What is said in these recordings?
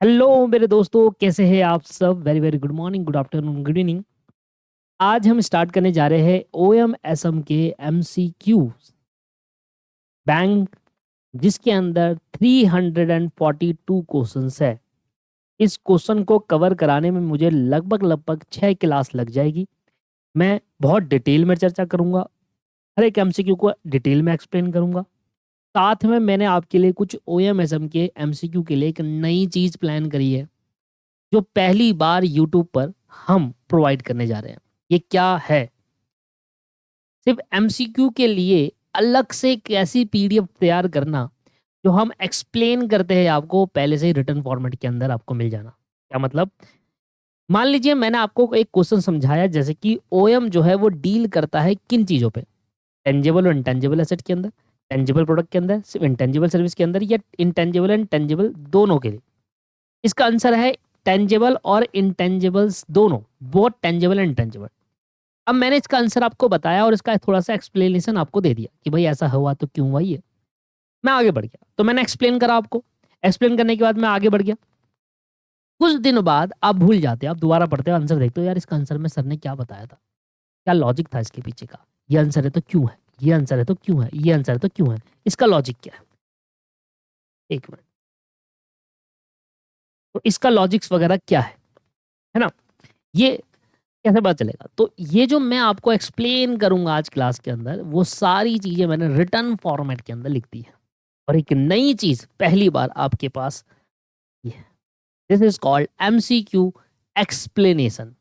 Hello मेरे दोस्तों, कैसे हैं आप सब? Very very good morning, good afternoon, good evening. आज हम स्टार्ट करने जा रहे हैं ओएम एसएम के एमसीक्यू बैंक, जिसके अंदर 342 क्वेश्चंस है। इस क्वेश्चन को कवर कराने में मुझे लगभग लगभग 6 क्लास लग जाएगी। मैं बहुत डिटेल में चर्चा करूंगा, हर एक एमसीक्यू को डिटेल में एक्सप्लेन करूंगा। साथ में मैंने आपके लिए कुछ ओएम एसएम के एमसीक्यू के लिए एक नई चीज प्लान करी है, जो पहली बार यूट्यूब पर हम प्रोवाइड करने जा रहे हैं। ये क्या है? सिर्फ एमसीक्यू के लिए अलग से एक ऐसी पीडीएफ तैयार करना जो हम एक्सप्लेन करते हैं आपको पहले से ही रिटर्न फॉर्मेट के अंदर आपको मिल जाना। क्या मतलब? मान लीजिए मैंने आपको एक क्वेश्चन समझाया, जैसे कि ओएम जो है वो डील करता है किन चीज़ों पे, टेंजिबल और इंटेंजिबल एसेट के अंदर, टेंजिबल प्रोडक्ट के अंदर, सिर्फ इंटेंजिबल सर्विस के अंदर, या इंटेंजिबल एंड टेंजिबल दोनों के लिए। इसका आंसर है टेंजिबल और इंटेंजिबल्स दोनों, बोथ टेंजिबल एंड इंटेंजिबल। अब मैंने इसका आंसर आपको बताया और इसका थोड़ा सा एक्सप्लेनेशन आपको दे दिया कि भाई ऐसा हुआ तो क्यों हुआ ये। मैं आगे बढ़ गया, तो मैंने एक्सप्लेन करा आपको। एक्सप्लेन करने के बाद मैं आगे बढ़ गया। कुछ दिनों बाद आप भूल जाते हो, आप दोबारा पढ़ते हो, आंसर देखते हो, यार इसका आंसर में सर ने क्या बताया था, क्या लॉजिक था इसके पीछे का, ये आंसर है तो क्यों है, ये आंसर है तो क्यों है, ये आंसर है तो क्यों है, इसका लॉजिक क्या है। एक मिनट, तो इसका लॉजिक्स वगैरह क्या है ना? ये कैसे पता चलेगा? तो ये जो मैं आपको एक्सप्लेन करूंगा आज क्लास के अंदर, वो सारी चीजें मैंने रिटर्न फॉर्मेट के अंदर लिख दी है। और एक नई चीज पहली बार आपके पास ये है, this is called MCQ explanation.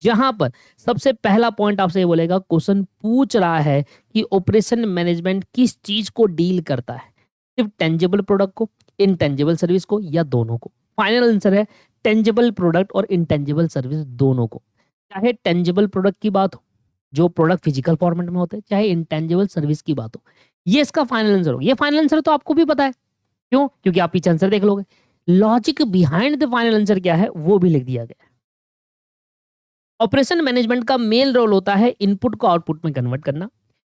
जहां पर सबसे पहला पॉइंट आपसे ये बोलेगा, क्वेश्चन पूछ रहा है कि ऑपरेशन मैनेजमेंट किस चीज को डील करता है, सिर्फ टेंजिबल प्रोडक्ट को, इनटेंजिबल सर्विस को, या दोनों को। फाइनल आंसर है टेंजिबल प्रोडक्ट और इनटेंजिबल सर्विस दोनों को। चाहे टेंजिबल प्रोडक्ट की बात हो, जो प्रोडक्ट फिजिकल फॉर्मेट में होते हैं, चाहे इंटेंजिबल सर्विस की बात हो, ये इसका फाइनल आंसर होगा। ये फाइनल आंसर तो आपको भी पता है, क्यों? क्योंकि आप पीछे आंसर देख लोगे। Logic behind the final answer क्या है वो भी लिख दिया गया है। ऑपरेशन मैनेजमेंट का मेन रोल होता है इनपुट को आउटपुट में कन्वर्ट करना,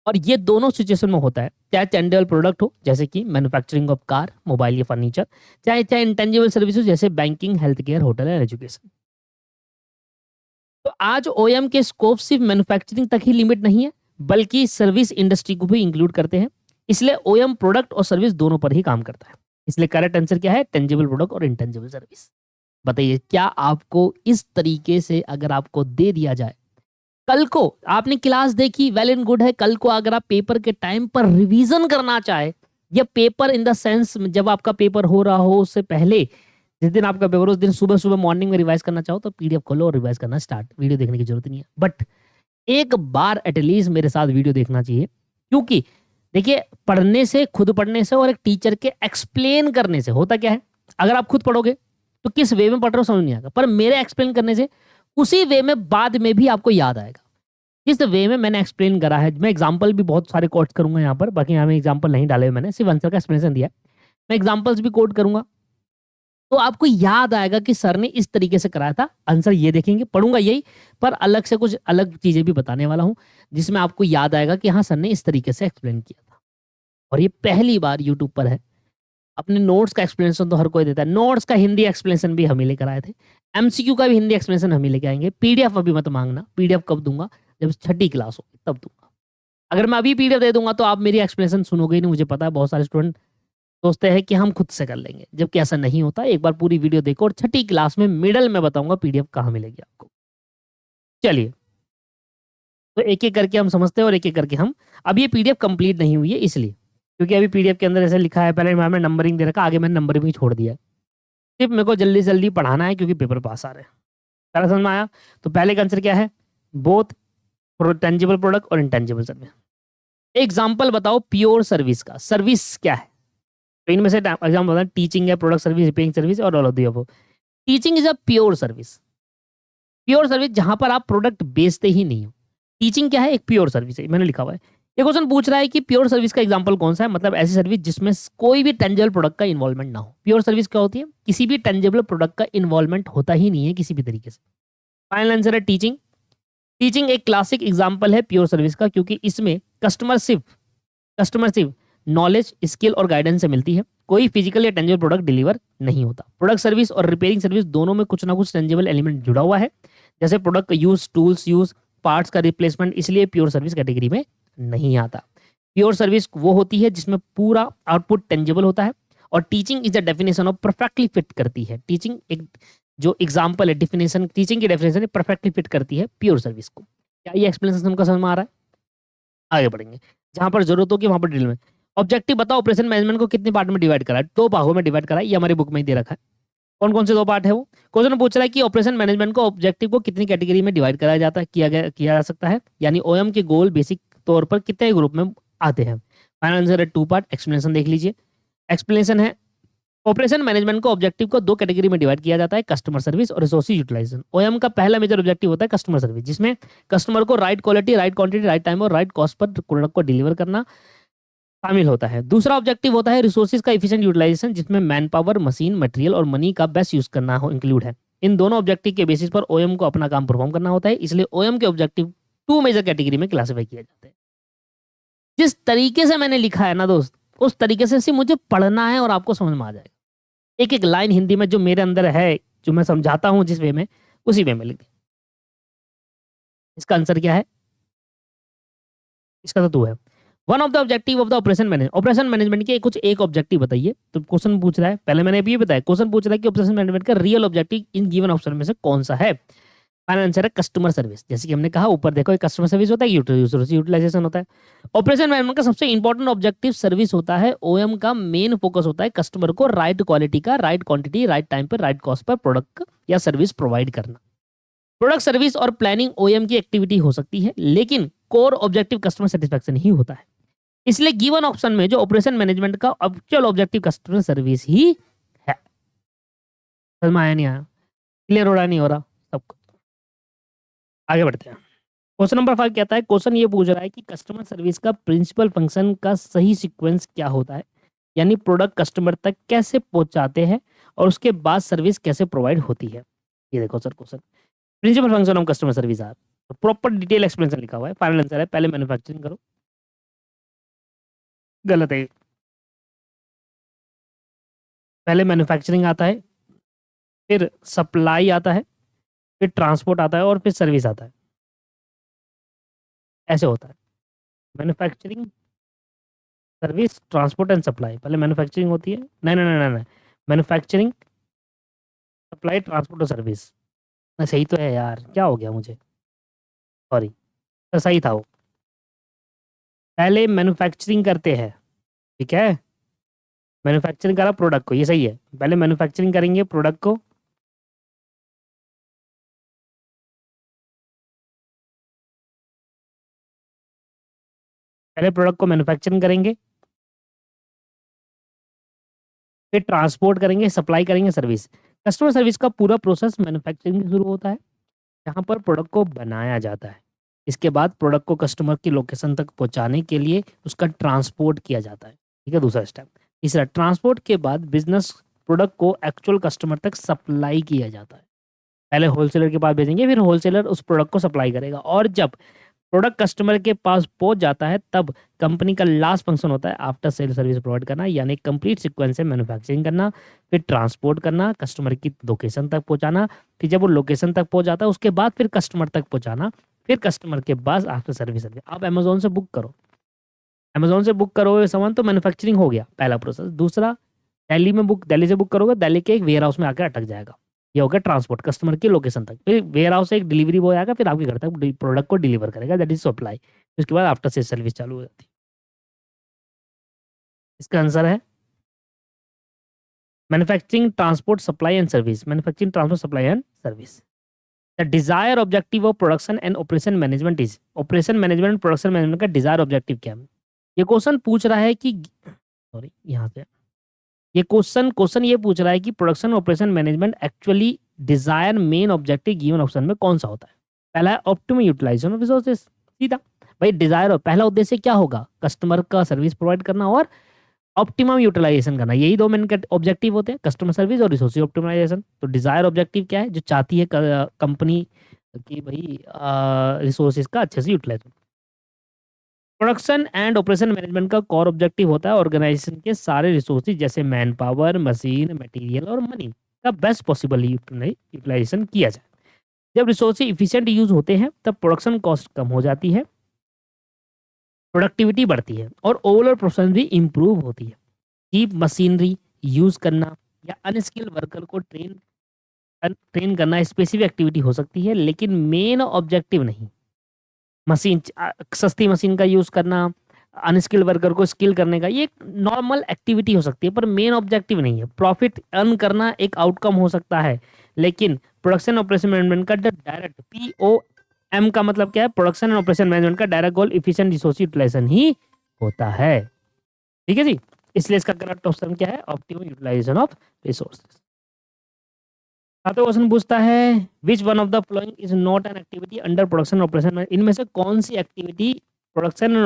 और ये दोनों सिचुएशन में होता है, चाहे टेंजिबल प्रोडक्ट हो जैसे कि मैन्युफैक्चरिंग ऑफ कार, मोबाइल या फर्नीचर, चाहे चाहे इंटेंजिबल सर्विसेज जैसे banking, health care, hotel and education. तो आज ओएम के स्कोप सिर्फ मैन्युफैक्चरिंग तक ही लिमिट नहीं है, बल्कि सर्विस इंडस्ट्री को भी इंक्लूड करते हैं। इसलिए ओएम प्रोडक्ट और सर्विस दोनों पर ही काम करता है। इसलिए करेक्ट आंसर क्या है? टेंजिबल प्रोडक्ट और इंटेंजिबल सर्विस। बताइए, क्या आपको इस तरीके से अगर आपको दे दिया जाए, कल को आपने क्लास देखी, वेल एंड गुड है, कल को अगर आप पेपर के टाइम पर रिवीजन करना चाहे, या पेपर इन द सेंस जब आपका पेपर हो रहा हो उससे पहले, जिस दिन आपका पेपर उस दिन सुबह सुबह मॉर्निंग में रिवाइज करना चाहो, तो पीडीएफ खोलो और रिवाइज करना स्टार्ट। वीडियो देखने की जरूरत नहीं है, बट एक बार एटलीस्ट मेरे साथ वीडियो देखना चाहिए। क्योंकि देखिए, पढ़ने से, खुद पढ़ने से और एक टीचर के एक्सप्लेन करने से होता क्या है, अगर आप खुद पढ़ोगे तो किस वे में पढ़ रहे हो समझ नहीं आएगा, पर मेरे एक्सप्लेन करने से उसी वे में बाद में भी आपको याद आएगा, जिस वे में मैंने एक्सप्लेन करा है। मैं एग्जांपल भी बहुत सारे कोट्स करूंगा यहाँ पर, बाकी यहाँ में एग्जांपल नहीं डाले, मैंने सिर्फ आंसर का एक्सप्लेनेशन दिया है। मैं एग्जांपल्स भी कोट करूंगा, तो आपको याद आएगा कि सर ने इस तरीके से कराया था। आंसर ये देखेंगे, पढ़ूंगा यही, पर अलग से कुछ अलग चीजें भी बताने वाला हूँ, जिसमें आपको याद आएगा कि हाँ, सर ने इस तरीके से एक्सप्लेन किया था। और ये पहली बार यूट्यूब पर है। अपने नोट्स का एक्सप्लेनेशन तो हर कोई देता है, नोट्स का हिंदी एक्सप्लेनेशन भी हम ही लेकर आए थे, एमसीक्यू का भी हिंदी एक्सप्लेनेशन हम ही लेके आएंगे। पीडीएफ अभी मत मांगना, पीडीएफ कब दूंगा? जब छठी क्लास होगी तब दूंगा। अगर मैं अभी पीडीएफ दे दूंगा तो आप मेरी एक्सप्लेनेशन सुनोगे ही नहीं। मुझे पता है बहुत सारे स्टूडेंट सोचते हैं कि हम खुद से कर लेंगे, जबकि ऐसा नहीं होता। एक बार पूरी वीडियो देखो, और छठी क्लास में मिडल में बताऊंगा पीडीएफ कहाँ मिलेगी आपको। चलिए, तो एक एक करके हम समझते हैं, और एक एक करके हम, अब ये पीडीएफ कंप्लीट नहीं हुई है इसलिए, क्योंकि अभी पीडीएफ के अंदर ऐसे लिखा है, पहले मैम ने नंबरिंग दे रखा, आगे मैंने नंबरिंग भी छोड़ दिया है। सिर्फ मेरे को जल्दी से जल्दी पढ़ाना है, क्योंकि पेपर पास आ रहे हैं। सारा समझ में आया? तो पहले का आंसर क्या है? बोथ टेंजिबल प्रोडक्ट और इंटेंजिबल सर्विस। एग्जाम्पल बताओ प्योर सर्विस का। सर्विस क्या है? तो इनमें से एग्जाम्पल बताओ, टीचिंग है, प्रोडक्ट सर्विस, रिपेयरिंग सर्विस, और all of the above. Teaching is a pure service. Pure service जहां पर आप प्रोडक्ट बेचते ही नहीं हो। टीचिंग क्या है? एक प्योर सर्विस है, मैंने लिखा हुआ है। ये क्वेश्चन पूछ रहा है कि प्योर सर्विस का एग्जांपल कौन सा है, मतलब ऐसी सर्विस जिसमें कोई भी टेंजिबल प्रोडक्ट का इन्वॉल्वमेंट ना हो। प्योर सर्विस क्या होती है? किसी भी टेंजिबल प्रोडक्ट का इन्वॉल्वमेंट होता ही नहीं है किसी भी तरीके से। फाइनल आंसर है टीचिंग। टीचिंग एक क्लासिक एग्जाम्पल है प्योर सर्विस का, क्योंकि इसमें कस्टमर सिर्फ नॉलेज, स्किल और गाइडेंस से मिलती है। कोई फिजिकल या टेंजिबल प्रोडक्ट डिलीवर नहीं होता। प्रोडक्ट सर्विस और रिपेयरिंग सर्विस दोनों में कुछ ना कुछ टेंजिबल एलिमेंट जुड़ा हुआ है, जैसे product use, tools use, parts का रिप्लेसमेंट, इसलिए प्योर सर्विस कैटेगरी में नहीं आता। प्योर सर्विस वो होती है जिसमें पूरा आउटपुट टेंजिबल होता है, और teaching is the definition of perfectly fit करती है। टीचिंग एक जो एग्जाम्पल है, डेफिनेशन, टीचिंग की डेफिनेशन परफेक्टली फिट करती है प्योर सर्विस को। क्या ये एक्सप्लेनेशन का समझ में आ रहा है? आगे बढ़ेंगे। जहां पर जरूरत होगी वहां पर डिटेल में। ऑब्जेक्टिव बताओ, ऑपरेशन मैनेजमेंट को कितने पार्ट में डिवाइड करा है? 2 भागों में डिवाइड करा है, ये हमारी बुक में ही दे रखा है। कौन कौन से 2 पार्ट है वो? क्वेश्चन पूछ रहा है कि ऑपरेशन मैनेजमेंट को, ऑब्जेक्टिव को कितनी कैटेगरी में डिवाइड कराया जाता है, किया जा सकता है, यानी ओएम के गोल बेसिक तौर पर कितने ग्रुप में आते हैं? फाइनल आंसर है 2 पार्ट। एक्सप्लेनेशन देख लीजिए। एक्सप्लेनेशन है, ऑपरेशन मैनेजमेंट को ऑब्जेक्टिव को 2 कैटेगरी में डिवाइड किया जाता है, कस्टमर सर्विस और रिसोर्स यूटिलाइजेशन। ओएम का पहला मेजर ऑब्जेक्टिव होता है कस्टमर सर्विस, जिसमें कस्टमर को right quality, right quantity, right time और राइट कॉस्ट पर प्रोडक्ट को डिलीवर करना शामिल होता है। दूसरा ऑब्जेक्टिव होता है रिसोर्सेज का एफिशिएंट यूटिलाइजेशन, जिसमें मैन पावर, मशीन, मटेरियल और मनी का बेस्ट यूज करना हो इंक्लूड है। इन दोनों ऑब्जेक्टिव के बेसिस पर ओएम को अपना काम परफॉर्म करना होता है, इसलिए ओएम के ऑब्जेक्टिव 2 मेजर कैटेगरी में क्लासिफाई किए जाते हैं। जिस तरीके से मैंने लिखा है ना दोस्त, उस तरीके से सिर्फ मुझे पढ़ना है और आपको समझ में आ जाएगा। एक एक लाइन हिंदी में जो मेरे अंदर है, जो मैं समझाता हूं जिस वे में, उसी वे में लिख दें। इसका आंसर क्या है? इसका तो 2 है। One of the objective of the operation management के कुछ एक ऑब्जेक्टिव बताइए। तो क्वेश्चन पूछ रहा है, पहले मैंने अभी ये बताया, क्वेश्चन पूछ रहा है कि ऑपरेशन मैनेजमेंट का real objective in given option में से कौन सा है? फाइनल आंसर है कस्टमर सर्विस। जैसे कि हमने कहा ऊपर देखो, एक कस्टमर सर्विस होता है, यूटिलाइजेशन होता है। ऑपरेशन मैनेजमेंट का सबसे इंपॉर्टेंट ऑब्जेक्टिव सर्विस होता है। ओएम का मेन फोकस होता है कस्टमर को राइट क्वालिटी का, राइट क्वांटिटी, राइट टाइम पर, राइट कॉस्ट पर प्रोडक्ट या सर्विस प्रोवाइड करना। प्रोडक्ट सर्विस और प्लानिंग ओएम की एक्टिविटी हो सकती है, लेकिन कोर ऑब्जेक्टिव कस्टमर सेटिस्फैक्शन ही होता है। इसलिए गिवन ऑप्शन में जो ऑपरेशन मैनेजमेंट का एक्चुअल ऑब्जेक्टिव कस्टमर सर्विस ही है। समझ में आया नहीं आया? क्लियर हो रहा नहीं हो रहा सबको? आगे बढ़ते हैं। क्वेश्चन नंबर 5 कहता है, क्वेश्चन ये पूछ रहा है कि कस्टमर सर्विस का प्रिंसिपल फंक्शन का सही सीक्वेंस क्या होता है, यानी प्रोडक्ट कस्टमर तक कैसे पहुंचाते हैं और उसके बाद सर्विस कैसे प्रोवाइड होती है। ये देखो sir question, principal function of customer service are, proper detail explanation लिखा हुआ है। फाइनल आंसर है पहले मैन्युफैक्चरिंग करो, गलत है। पहले मैन्युफैक्चरिंग आता है, फिर सप्लाई आता है, फिर ट्रांसपोर्ट आता है और फिर सर्विस आता है। ऐसे होता है manufacturing, service, transport and supply. पहले मैन्युफैक्चरिंग होती है, नहीं नहीं नहीं नहीं, मैन्युफैक्चरिंग, सप्लाई, ट्रांसपोर्ट और सर्विस। सही तो है यार, क्या हो गया मुझे, सॉरी। तो सही था वो, पहले मैन्युफैक्चरिंग करते हैं, ठीक है। मैन्युफैक्चरिंग करा प्रोडक्ट को, ये सही है। पहले मैन्युफैक्चरिंग करेंगे प्रोडक्ट को, पहले प्रोडक्ट को मैन्युफैक्चरिंग करेंगे, फिर ट्रांसपोर्ट करेंगे, सप्लाई करेंगे, सर्विस। कस्टमर सर्विस का पूरा प्रोसेस मैन्युफैक्चरिंग से शुरू होता है, जहाँ पर प्रोडक्ट को बनाया जाता है। इसके बाद प्रोडक्ट को कस्टमर की लोकेशन तक पहुँचाने के लिए उसका ट्रांसपोर्ट किया जाता है, ठीक है, दूसरा स्टेप। तीसरा, ट्रांसपोर्ट के बाद बिजनेस प्रोडक्ट को एक्चुअल कस्टमर तक सप्लाई किया जाता है। पहले होलसेलर के पास भेजेंगे, फिर होलसेलर उस प्रोडक्ट को सप्लाई करेगा, और जब प्रोडक्ट कस्टमर के पास पहुंच जाता है तब कंपनी का लास्ट फंक्शन होता है आफ्टर सेल सर्विस प्रोवाइड करना, यानी कंप्लीट सीक्वेंस से मैन्युफैक्चरिंग करना, फिर ट्रांसपोर्ट करना, कस्टमर की लोकेशन तक पहुंचाना, फिर जब वो लोकेशन तक पहुंच जाता है उसके बाद फिर कस्टमर तक पहुंचाना, फिर कस्टमर के पास आफ्टर सर्विस सर्विस। आप अमेजोन से बुक करो, अमेजोन से बुक करो ये सामान, तो मैन्युफैक्चरिंग हो गया पहला प्रोसेस। दूसरा, दिल्ली से बुक करोगे, दिल्ली के एक वेयर हाउस में आकर अटक जाएगा, ये हो गया ट्रांसपोर्ट कस्टमर की लोकेशन तक। फिर वेयर हाउस से एक डिलीवरी बॉय आएगा, फिर आपके घर तक प्रोडक्ट को डिलीवर करेगा, दैट इज सप्लाई। उसके बाद आफ्टर सेल सर्विस चालू हो जाती है। इसका आंसर है manufacturing, transport, supply and service. Manufacturing, transport, supply and service. The desire objective of production and operation management is, operation management, production management का डिजायर ऑब्जेक्टिव क्या है? ये क्वेश्चन पूछ रहा है कि, सॉरी यहाँ से, ये क्वेश्चन ये पूछ रहा है कि production operation management actually desire main objective given option में कौन सा होता है? पहला है ऑप्टिमम यूटिलाइजेशन ऑफ रिसोर्सेज, सीधा भाई। डिजायर पहला उद्देश्य क्या होगा? कस्टमर का सर्विस प्रोवाइड करना और ऑप्टिमम यूटिलाइजेशन करना, यही 2 मेन ऑब्जेक्टिव होते हैं, कस्टमर सर्विस और रिसोर्स ऑप्टिमाइजेशन। तो डिजायर ऑब्जेक्टिव क्या है? जो चाहती है कंपनी कि भाई रिसोर्सेज का अच्छे से यूटिलाइज हो। प्रोडक्शन एंड ऑपरेशन मैनेजमेंट का कोर ऑब्जेक्टिव होता है ऑर्गेनाइजेशन के सारे रिसोर्सेज जैसे मैन पावर, मशीन, मटेरियल और मनी का बेस्ट पॉसिबल यूटिलाइजेशन किया जाए। जब रिसोर्सेज इफिशिएंट यूज होते हैं तब प्रोडक्शन कॉस्ट कम हो जाती है, प्रोडक्टिविटी बढ़ती है और ओवरऑल प्रोडक्शन भी इम्प्रूव होती है। चीप मशीनरी यूज करना या अनस्किल्ड वर्कर को ट्रेन करना स्पेसिफिक एक्टिविटी हो सकती है, लेकिन मेन ऑब्जेक्टिव नहीं। सस्ती मशीन का यूज करना, अनस्किल्ड वर्कर को स्किल करने का, ये एक नॉर्मल एक्टिविटी हो सकती है पर मेन ऑब्जेक्टिव नहीं है। प्रॉफिट अर्न करना एक आउटकम हो सकता है, लेकिन प्रोडक्शन ऑपरेशन मैनेजमेंट का डायरेक्ट POM का मतलब क्या है? प्रोडक्शन एंड ऑपरेशन मैनेजमेंट का direct goal efficient resource utilization ही होता है। ठीक है जी, इसलिए इसका करेक्ट ऑप्शन क्या है? Optimum utilization of resources. सातवां क्वेश्चन पूछता है which one of the following is not an activity under production operation. इनमें से कौन सी activity production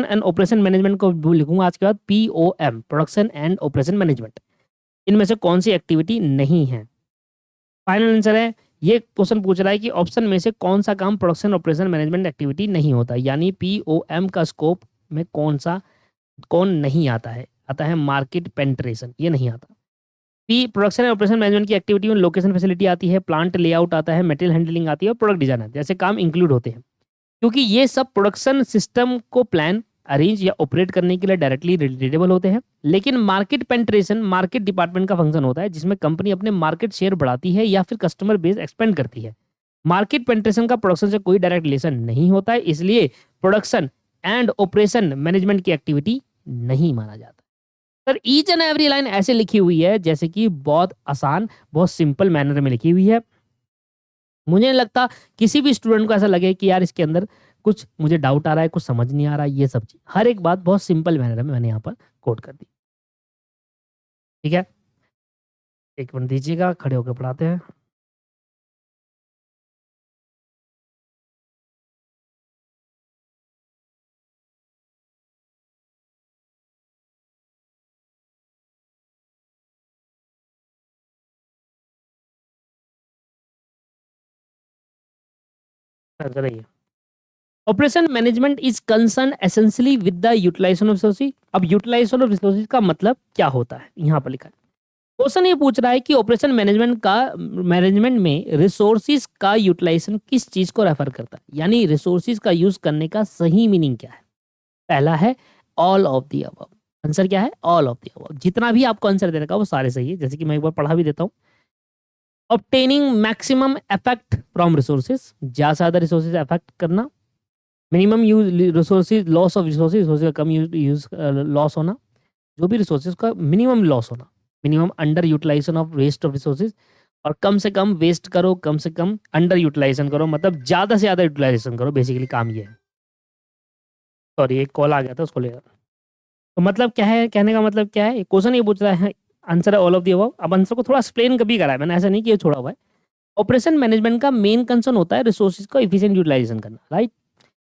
and operation management को लिखूंगा आज के बाद POM, production and operation management, इनमें से कौन सी एक्टिविटी नहीं है? फाइनल आंसर है, ये क्वेश्चन पूछ रहा है कि ऑप्शन में से कौन सा काम प्रोडक्शन ऑपरेशन मैनेजमेंट एक्टिविटी नहीं होता, यानी POM का स्कोप में कौन नहीं आता है? आता है मार्केट पेंट्रेशन, ये नहीं आता। प्रोडक्शन एंड ऑपरेशन मैनेजमेंट की एक्टिविटी में लोकेशन फैसिलिटी आती है, प्लांट लेआउट आता है, मटेरियल हैंडलिंग आती है और प्रोडक्ट डिजाइन आती है, जैसे काम इंक्लूड होते हैं, क्योंकि ये सब प्रोडक्शन सिस्टम को प्लान, अरेंज या ऑपरेट करने के लिए डायरेक्टली रिलेटेबल होते हैं। लेकिन मार्केट पेंट्रेशन मार्केट डिपार्टमेंट का फंक्शन होता है, जिसमें कंपनी अपने मार्केट शेयर बढ़ाती है या फिर कस्टमर बेस एक्सपेंड करती है। मार्केट पेंट्रेशन का प्रोडक्शन से कोई डायरेक्ट रिलेशन नहीं होता है, इसलिए प्रोडक्शन एंड ऑपरेशन मैनेजमेंट की एक्टिविटी नहीं माना जाता। Sir each and every line ऐसे लिखी हुई है जैसे कि बहुत आसान, बहुत सिंपल मैनर में लिखी हुई है। मुझे नहीं लगता किसी भी स्टूडेंट को ऐसा लगे कि यार इसके अंदर कुछ मुझे डाउट आ रहा है, कुछ समझ नहीं आ रहा है। ये सब चीज, हर एक बात बहुत सिंपल मैनर में मैंने यहाँ पर कोट कर दी। ठीक है, एक मिनट दीजिएगा, खड़े होकर पढ़ाते हैं। रहिए, operation management is concern essentially with the utilization of resources. अब यूटिलाइजेशन ऑफ रिसोर्सेज का मतलब क्या होता है, यहाँ पर लिखा है। क्वेश्चन ये पूछ रहा है कि ऑपरेशन मैनेजमेंट में रिसोर्सेज का यूटिलाइजेशन किस चीज को रेफर करता है, यानी रिसोर्सेज का यूज करने का सही मीनिंग क्या है? पहला है all of the above. Answer क्या है? All of the above. जितना भी आपको आंसर दे रखा है वो सारे सही है, जैसे कि मैं एक बार पढ़ा भी देता हूँ। Obtaining maximum effect from resources, ज्यादा से ज्यादा रिसोर्सेज इफेक्ट करना। Minimum use resources, loss of resources का कम यूज लॉस होना, जो भी रिसोर्सेज का मिनिमम लॉस होना। Minimum underutilization of waste of resources, और कम से कम वेस्ट करो, कम से कम अंडर यूटिलाइजेशन करो, मतलब ज्यादा से ज्यादा यूटिलाइजेशन करो। बेसिकली काम ये है। सॉरी, एक कॉल आ गया था, उसको लेकर। तो मतलब क्या है, कहने का मतलब क्या है? क्वेश्चन ये पूछ रहा है, आंसर है ऑल ऑफ द अबव। अब आंसर को थोड़ा एक्सप्लेन कभी करा है मैंने, ऐसा नहीं कि ये छोड़ा हुआ है। ऑपरेशन मैनेजमेंट का मेन कंसर्न होता है रिसोर्सेज का एफिशिएंट यूटिलाइजेशन करना, राइट।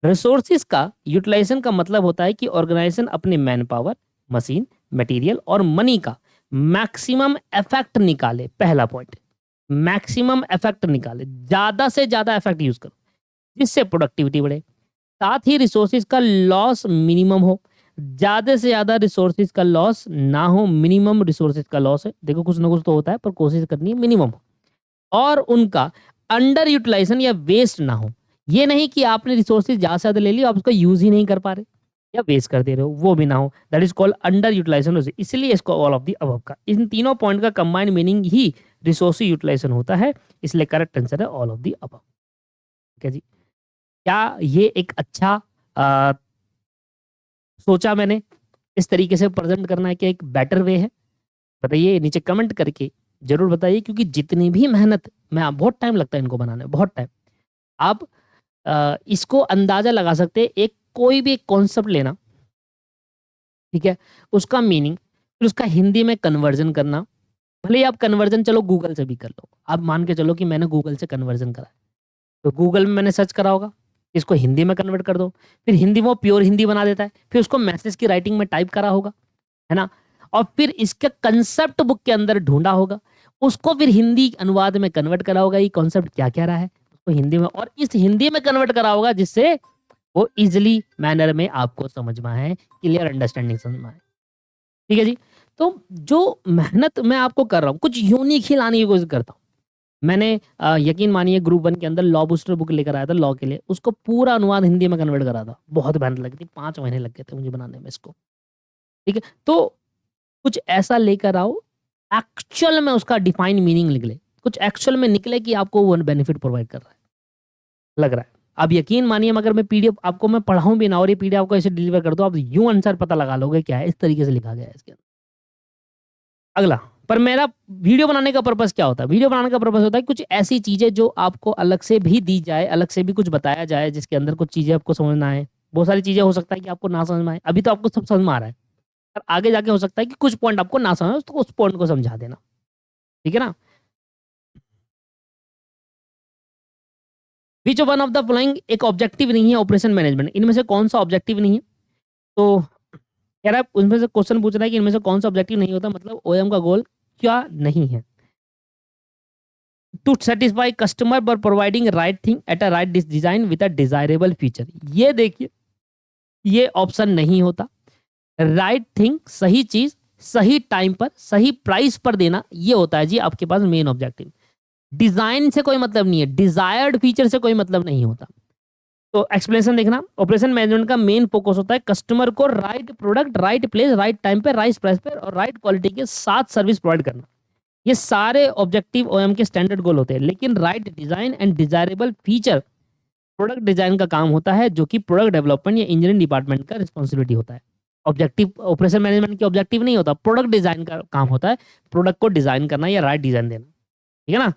रिसोर्सेज का यूटिलाइजेशन का मतलब होता है कि ऑर्गेनाइजेशन अपने मैन पावर, मशीन, मटेरियल और मनी का मैक्सिमम इफेक्ट निकाले। पहला पॉइंट, मैक्सिमम इफेक्ट निकाले, ज्यादा से ज्यादा इफेक्ट यूज करो, जिससे प्रोडक्टिविटी बढ़े। साथ ही रिसोर्सेज का लॉस मिनिमम हो, ज्यादा से ज्यादा रिसोर्सेज का लॉस ना हो, मिनिमम रिसोर्सेज का लॉस है। देखो कुछ ना कुछ तो होता है, पर कोशिश करनी है मिनिमम हो। और उनका अंडर यूटिलाइजेशन या वेस्ट ना हो। ये नहीं कि आपने रिसोर्सेज ज्यादा से ज्यादा ले लिया, आप उसका यूज ही नहीं कर पा रहे या वेस्ट कर दे रहे हो, वो भी ना हो। That is called underutilization. All इसको ऑल ऑफ द अबव का, इन तीनों पॉइंट का कंबाइंड मीनिंग ही रिसोर्स यूटिलाइजेशन होता है। इसलिए करेक्ट आंसर है ऑल ऑफ द अबव। ठीक है जी, क्या ये एक अच्छा सोचा मैंने इस तरीके से प्रेजेंट करना है कि एक बेटर वे है? बताइए नीचे कमेंट करके जरूर बताइए, क्योंकि जितनी भी मेहनत, मैं बहुत टाइम लगता है इनको बनाने में, बहुत टाइम। आप इसको अंदाजा लगा सकते हैं, एक कोई भी एक कॉन्सेप्ट लेना, ठीक है, उसका मीनिंग, फिर उसका हिंदी में कन्वर्जन करना। भले ही आप कन्वर्जन चलो गूगल से भी कर लो। आप मान के चलो कि मैंने गूगल से कन्वर्जन करा है, तो गूगल में मैंने सर्च करा होगा, इसको हिंदी में कन्वर्ट कर दो, फिर हिंदी में वो प्योर हिंदी बना देता है, फिर उसको मैसेज की राइटिंग में टाइप करा होगा, है ना, और फिर इसके कंसेप्ट बुक के अंदर ढूंढा होगा, उसको फिर हिंदी अनुवाद में कन्वर्ट करा होगा, ये कॉन्सेप्ट क्या क्या रहा है उसको हिंदी में, और इस हिंदी में कन्वर्ट करा होगा, जिससे वो ईज़िली मैनर में आपको समझ में आए, क्लियर अंडरस्टैंडिंग समझ में आए। ठीक है जी? तो जो मेहनत मैं आपको कर रहा हूँ, कुछ यूनिक ही लाने की कोशिश करता हूँ। मैंने यकीन मानिए ग्रुप 1 के अंदर लॉ बूस्टर बुक लेकर आया था लॉ के लिए, उसको पूरा अनुवाद हिंदी में कन्वर्ट करा था। बहुत मेहनत लगी थी, 5 महीने लग गए थे मुझे बनाने में इसको। ठीक है? तो कुछ ऐसा लेकर आओ, एक्चुअल में उसका डिफाइन मीनिंग निकले। कुछ एक्चुअल में निकले कि आपको वो बेनिफिट प्रोवाइड कर रहा है, लग रहा है। अब यकीन मानिए अगर मैं पीडीएफ आपको मैं पढ़ाऊँ भी ना और ये पीडीएफ आपको ऐसे डिलीवर कर दूँ, आप यूँ आंसर पता लगा लोगे क्या है, इस तरीके से लिखा गया है इसके अंदर। अगला, पर मेरा वीडियो बनाने का पर्पस क्या होता है? वीडियो बनाने का पर्पस होता है कुछ ऐसी चीज़ें जो आपको अलग से भी दी जाए, अलग से भी कुछ बताया जाए, जिसके अंदर कुछ चीज़ें आपको समझ ना आए। बहुत सारी चीज़ें हो सकता है कि आपको ना समझ में आए। अभी तो आपको सब समझ में आ रहा है, पर आगे जाके हो सकता है कि कुछ पॉइंट आपको ना समझ आए, तो उस पॉइंट को समझा देना। ठीक है ना? Which one of the following एक ऑब्जेक्टिव नहीं है ऑपरेशन मैनेजमेंट? इनमें से कौन-सा ऑब्जेक्टिव नहीं है? तो कह रहा है उनमें से क्वेश्चन पूछ रहा है कि इनमें से कौन-सा ऑब्जेक्टिव नहीं होता, मतलब ओएम का गोल क्या नहीं है? टू सेटिस्फाई कस्टमर पर providing right thing at a right design with a desirable feature. ये देखिए, ये ऑप्शन नहीं होता। राइट थिंग, सही चीज सही टाइम पर सही प्राइस पर देना, ये होता है जी आपके पास मेन ऑब्जेक्टिव। डिजाइन से कोई मतलब नहीं है, डिजायर्ड फीचर से कोई मतलब नहीं होता। तो एक्सप्लेनेशन देखना, ऑपरेशन मैनेजमेंट का मेन फोकस होता है कस्टमर को right product right place right time पे राइट प्राइस पे और राइट क्वालिटी के साथ सर्विस प्रोवाइड करना। ये सारे ऑब्जेक्टिव ओएम के स्टैंडर्ड गोल होते हैं, लेकिन right design and desirable feature product design का काम होता है, जो कि प्रोडक्ट डेवलपमेंट या इंजीनियरिंग डिपार्टमेंट का रिस्पॉन्सिबिलिटी होता है। ऑब्जेक्टिव ऑपरेशन मैनेजमेंट की ऑब्जेक्टिव नहीं होता, प्रोडक्ट डिजाइन का काम होता है, प्रोडक्ट को डिजाइन करना या राइट डिजाइन देना। ठीक है ना?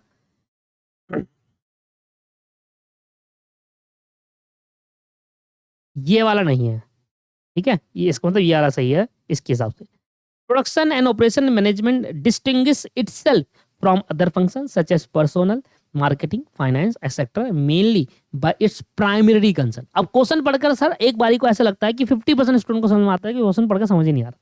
ये वाला नहीं है। ठीक है, ये इसका मतलब ये वाला सही है इसके हिसाब से। Production and operation management distinguish itself from other function such as personnel marketing finance etcetera mainly by its primary concern. अब क्वेश्चन पढ़कर सर एक बारी को ऐसा लगता है कि 50% स्टूडेंट को समझ में आता है कि क्वेश्चन पढ़कर समझ ही नहीं आ रहा।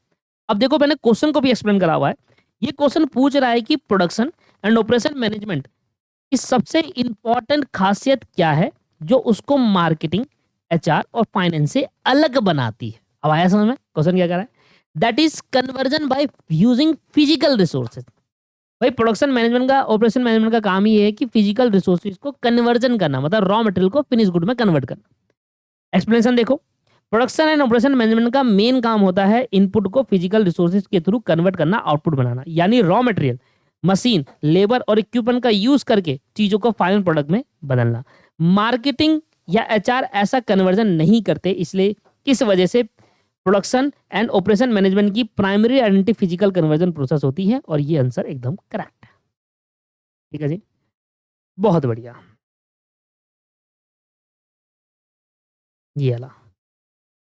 अब देखो मैंने क्वेश्चन को भी एक्सप्लेन करा हुआ है। ये क्वेश्चन पूछ रहा है कि प्रोडक्शन एंड ऑपरेशन मैनेजमेंट की सबसे इंपॉर्टेंट खासियत क्या है जो उसको मार्केटिंग एचआर और फाइनेंस से अलग बनाती है। अब आया समझ में क्वेश्चन क्या कर रहा है? That is conversion by using physical resources. भाई प्रोडक्शन मैनेजमेंट का ऑपरेशन मैनेजमेंट का काम ही है कि फिजिकल रिसोर्सेज को कन्वर्जन करना, मतलब रॉ मटेरियल को फिनिश गुड में कन्वर्ट करना। एक्सप्लेनेशन देखो, प्रोडक्शन एंड ऑपरेशन मैनेजमेंट का मेन काम होता है इनपुट को फिजिकल रिसोर्सेज के थ्रू कन्वर्ट करना, आउटपुट बनाना, यानी रॉ मटेरियल मशीन लेबर और इक्विपमेंट का यूज करके चीजों को फाइनल प्रोडक्ट में बदलना। मार्केटिंग या एचआर ऐसा कन्वर्जन नहीं करते, इसलिए इस वजह से प्रोडक्शन एंड ऑपरेशन मैनेजमेंट की primary identity physical conversion process होती है, और ये आंसर एकदम करेक्ट है। ठीक है जी, बहुत बढ़िया। ये वाला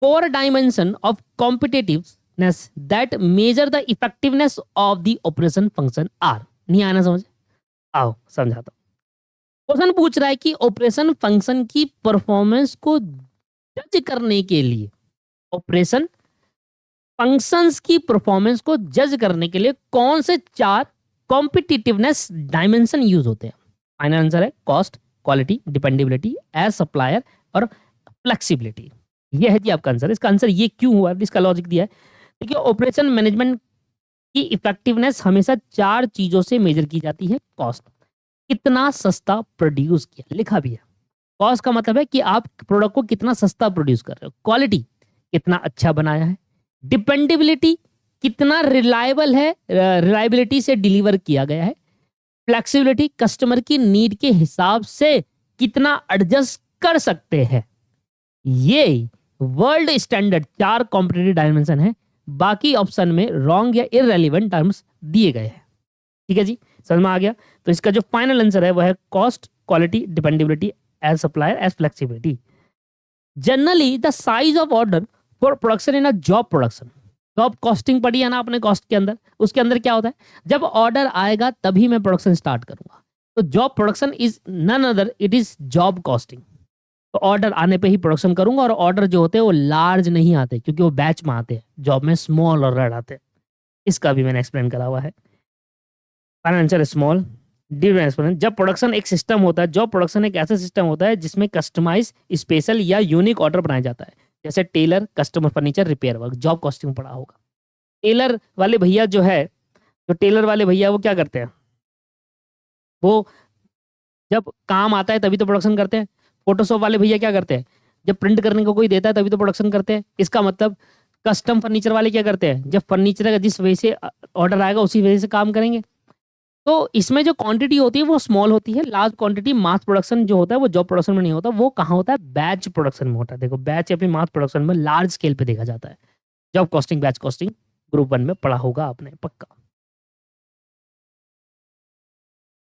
4 dimension of competitiveness that measure the effectiveness of the operation function are। नहीं आना समझ? आओ समझाता हूँ। क्वेश्चन पूछ रहा है कि ऑपरेशन फंक्शन की परफॉर्मेंस को जज करने के लिए, ऑपरेशन फंक्शंस की परफॉर्मेंस को जज करने के लिए कौन से 4 कॉम्पिटिटिवनेस डायमेंशन यूज होते हैं? फाइनल आंसर है cost, quality, dependability, as supplier और फ्लेक्सिबिलिटी। ये है जी आपका आंसर। इसका आंसर ये क्यों हुआ, इसका लॉजिक दिया है। देखिए ऑपरेशन मैनेजमेंट की इफेक्टिवनेस हमेशा 4 चीजों से मेजर की जाती है। कॉस्ट, कितना सस्ता प्रोड्यूस किया, लिखा भी है। कॉस्ट का मतलब है कि आप प्रोडक्ट को कितना सस्ता प्रोड्यूस कर रहे हो। क्वालिटी, कितना अच्छा बनाया है। डिपेंडेबिलिटी, कितना रिलायबल है, रिलायबिलिटी से डिलीवर किया गया है। फ्लेक्सिबिलिटी, कस्टमर की नीड के हिसाब से कितना एडजस्ट कर सकते हैं। ये वर्ल्ड स्टैंडर्ड 4 कॉम्पिटिटिव डायमेंशन है। बाकी ऑप्शन में रॉन्ग या इररेलेवेंट टर्म्स दिए गए हैं। ठीक है जी, समझ में आ गया? तो इसका जो फाइनल आंसर है वह है cost, quality, dependability, as supplier, as flexibility. Generally the size of order for production in a job production. Job costing पढ़ी है ना आपने कॉस्ट के अंदर, उसके अंदर क्या होता है, जब ऑर्डर आएगा तभी मैं प्रोडक्शन स्टार्ट करूंगा। तो job production is none other, it is job costing. तो ऑर्डर आने पे ही प्रोडक्शन करूंगा, और ऑर्डर जो होते हैं वो लार्ज नहीं आते क्योंकि वो बैच में आते हैं, जॉब में स्मॉल ऑर्डर आते हैं। इसका भी मैंने एक्सप्लेन करा हुआ है। फाइनल आंसर है स्मॉल। जब प्रोडक्शन एक सिस्टम होता है, जॉब प्रोडक्शन एक ऐसा सिस्टम होता है जिसमें कस्टमाइज, स्पेशल या यूनिक ऑर्डर बनाया जाता है, जैसे tailor, customer furniture, repair work. Job costing पढ़ा होगा। टेलर वाले भैया जो है, जो टेलर वाले भैया वो क्या करते हैं, वो जब काम आता है तभी तो प्रोडक्शन करते हैं। फोटोशॉप वाले भैया क्या करते हैं, जब प्रिंट करने को कोई देता है तभी तो प्रोडक्शन करते हैं। इसका मतलब कस्टम फर्नीचर वाले क्या करते हैं, जब फर्नीचर का जिस वजह से ऑर्डर आएगा उसी वजह से काम करेंगे। तो इसमें जो क्वांटिटी होती है वो स्मॉल होती है। लार्ज क्वांटिटी मास प्रोडक्शन जो होता है वो जॉब प्रोडक्शन में नहीं होता, वो कहाँ होता है, बैच प्रोडक्शन में होता है। देखो बैच या फिर मास प्रोडक्शन में लार्ज स्केल पे देखा जाता है। Job costing, batch costing group 1 में पढ़ा होगा आपने पक्का।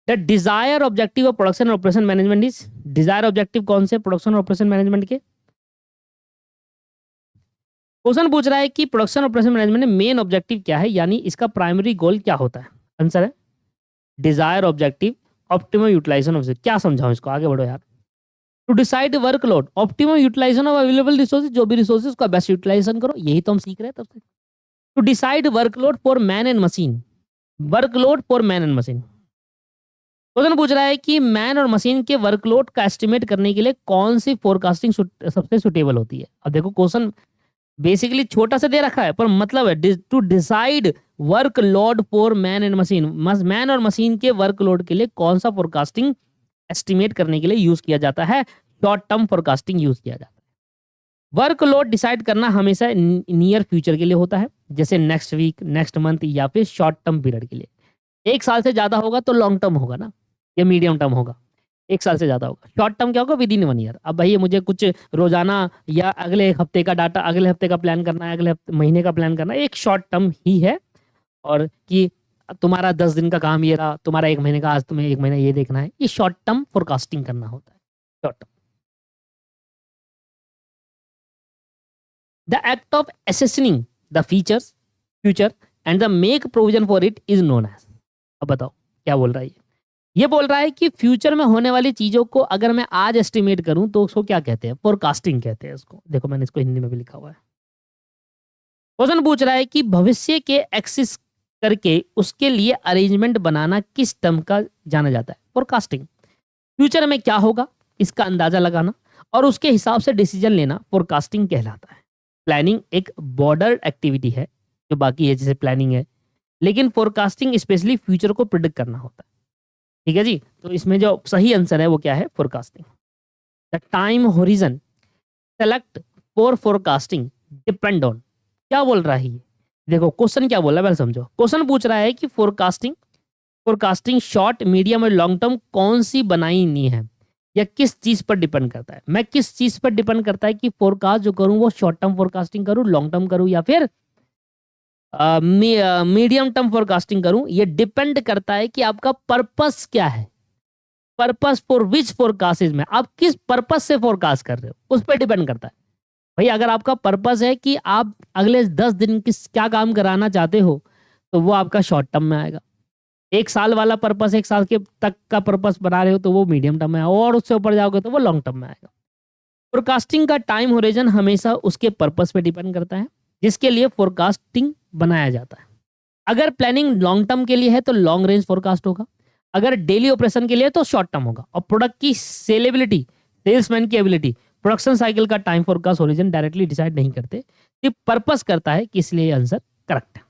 The desire objective of production operation management is, desire objective कौन से प्रोडक्शन ऑपरेशन मैनेजमेंट के? क्वेश्चन पूछ रहा है कि प्रोडक्शन ऑपरेशन मैनेजमेंट में मेन ऑब्जेक्टिव क्या है, यानी इसका प्राइमरी गोल क्या होता है। आंसर है desire objective optimum utilization of, क्या समझाऊं इसको, आगे बढ़ो यार। To decide workload, optimum utilization of available resources, जो भी रिसोर्सेज का बेस्ट यूटिलाइजेशन करो, यही तो हम सीख रहे हैं तब से। To decide workload for man and machine, workload for man and machine. Question पूछ रहा है कि मैन और मशीन के वर्कलोड का एस्टिमेट करने के लिए कौन सी फोरकास्टिंग सबसे सुटेबल होती है। अब देखो क्वेश्चन बेसिकली छोटा सा दे रखा है पर मतलब है to decide workload for man and machine, man और मशीन के वर्कलोड के लिए कौन सा फोरकास्टिंग एस्टिमेट करने के लिए यूज किया जाता है, शॉर्ट टर्म फोरकास्टिंग यूज किया जाता है। वर्कलोड डिसाइड करना हमेशा नियर फ्यूचर के लिए होता है, जैसे नेक्स्ट वीक, नेक्स्ट मंथ या फिर शॉर्ट टर्म पीरियड के लिए। एक साल से ज्यादा होगा तो लॉन्ग टर्म होगा ना, या मीडियम टर्म होगा। एक साल से ज्यादा होगा। शॉर्ट टर्म क्या होगा, विद इन 1 ईयर। अब भाई मुझे कुछ रोजाना या अगले एक हफ्ते का डाटा, अगले हफ्ते का प्लान करना है, अगले महीने का प्लान करना है, एक शॉर्ट टर्म ही है। और कि तुम्हारा 10 दिन का काम ये रहा, तुम्हारा 1 महीने का, आज तुम्हें 1 महीना ये देखना है, ये शॉर्ट टर्म फोरकास्टिंग करना होता है। Short term, the act of assessing the features future and the make provision for it is known as. अब बताओ क्या बोल रहा है ये बोल रहा है कि फ्यूचर में होने वाली चीजों को अगर मैं आज एस्टिमेट करूं तो उसको क्या कहते हैं, फोरकास्टिंग कहते हैं इसको। देखो मैंने इसको हिंदी में भी लिखा हुआ है। क्वेश्चन पूछ रहा है कि भविष्य के एक्सिस करके उसके लिए अरेंजमेंट बनाना किस टर्म का जाना जाता है, फोरकास्टिंग। फ्यूचर में क्या होगा इसका अंदाजा लगाना और उसके हिसाब से डिसीजन लेना फोरकास्टिंग कहलाता है। प्लानिंग एक बॉर्डर एक्टिविटी है जो बाकी है, जैसे प्लानिंग है, लेकिन फोरकास्टिंग स्पेशली फ्यूचर को प्रिडिक्ट करना होता है। ठीक है जी, तो इसमें जो सही आंसर है वो क्या है, forecasting. The time horizon select for forecasting depend on, क्या बोल रहा है ये, देखो क्वेश्चन क्या बोल रहा है पहले समझो। क्वेश्चन पूछ रहा है कि फोरकास्टिंग फोरकास्टिंग शॉर्ट, मीडियम और लॉन्ग टर्म कौन सी बनाई नहीं है, या किस चीज पर डिपेंड करता है। मैं किस चीज पर डिपेंड करता है कि फोरकास्ट जो करूं वो शॉर्ट टर्म फोरकास्टिंग करूं, लॉन्ग टर्म करूं, या फिर मीडियम टर्म फोरकास्टिंग करूं। ये डिपेंड करता है कि आपका पर्पस क्या है, पर्पस फॉर विच फोरकास्ट में, आप किस पर्पस से फोरकास्ट कर रहे हो उस पर डिपेंड करता है। भाई अगर आपका पर्पस है कि आप अगले 10 दिन किस क्या काम कराना चाहते हो तो वो आपका शॉर्ट टर्म में आएगा। 1 साल वाला पर्पस, 1 साल के तक का पर्पस बना रहे हो तो वो मीडियम टर्म में आएगा, और उससे ऊपर जाओगे तो वो लॉन्ग टर्म में आएगा। फोरकास्टिंग का टाइम होरिजन हमेशा उसके पर्पस पे डिपेंड करता है जिसके लिए फोरकास्टिंग बनाया जाता है। अगर प्लानिंग लॉन्ग टर्म के लिए है तो लॉन्ग रेंज फोरकास्ट होगा, अगर डेली ऑपरेशन के लिए तो शॉर्ट टर्म होगा। और प्रोडक्ट की सेलेबिलिटी, सेल्समैन की एबिलिटी, प्रोडक्शन साइकिल का time forecast origin directly decide नहीं करते, ये पर्पस करता है कि इसलिए आंसर करेक्ट है।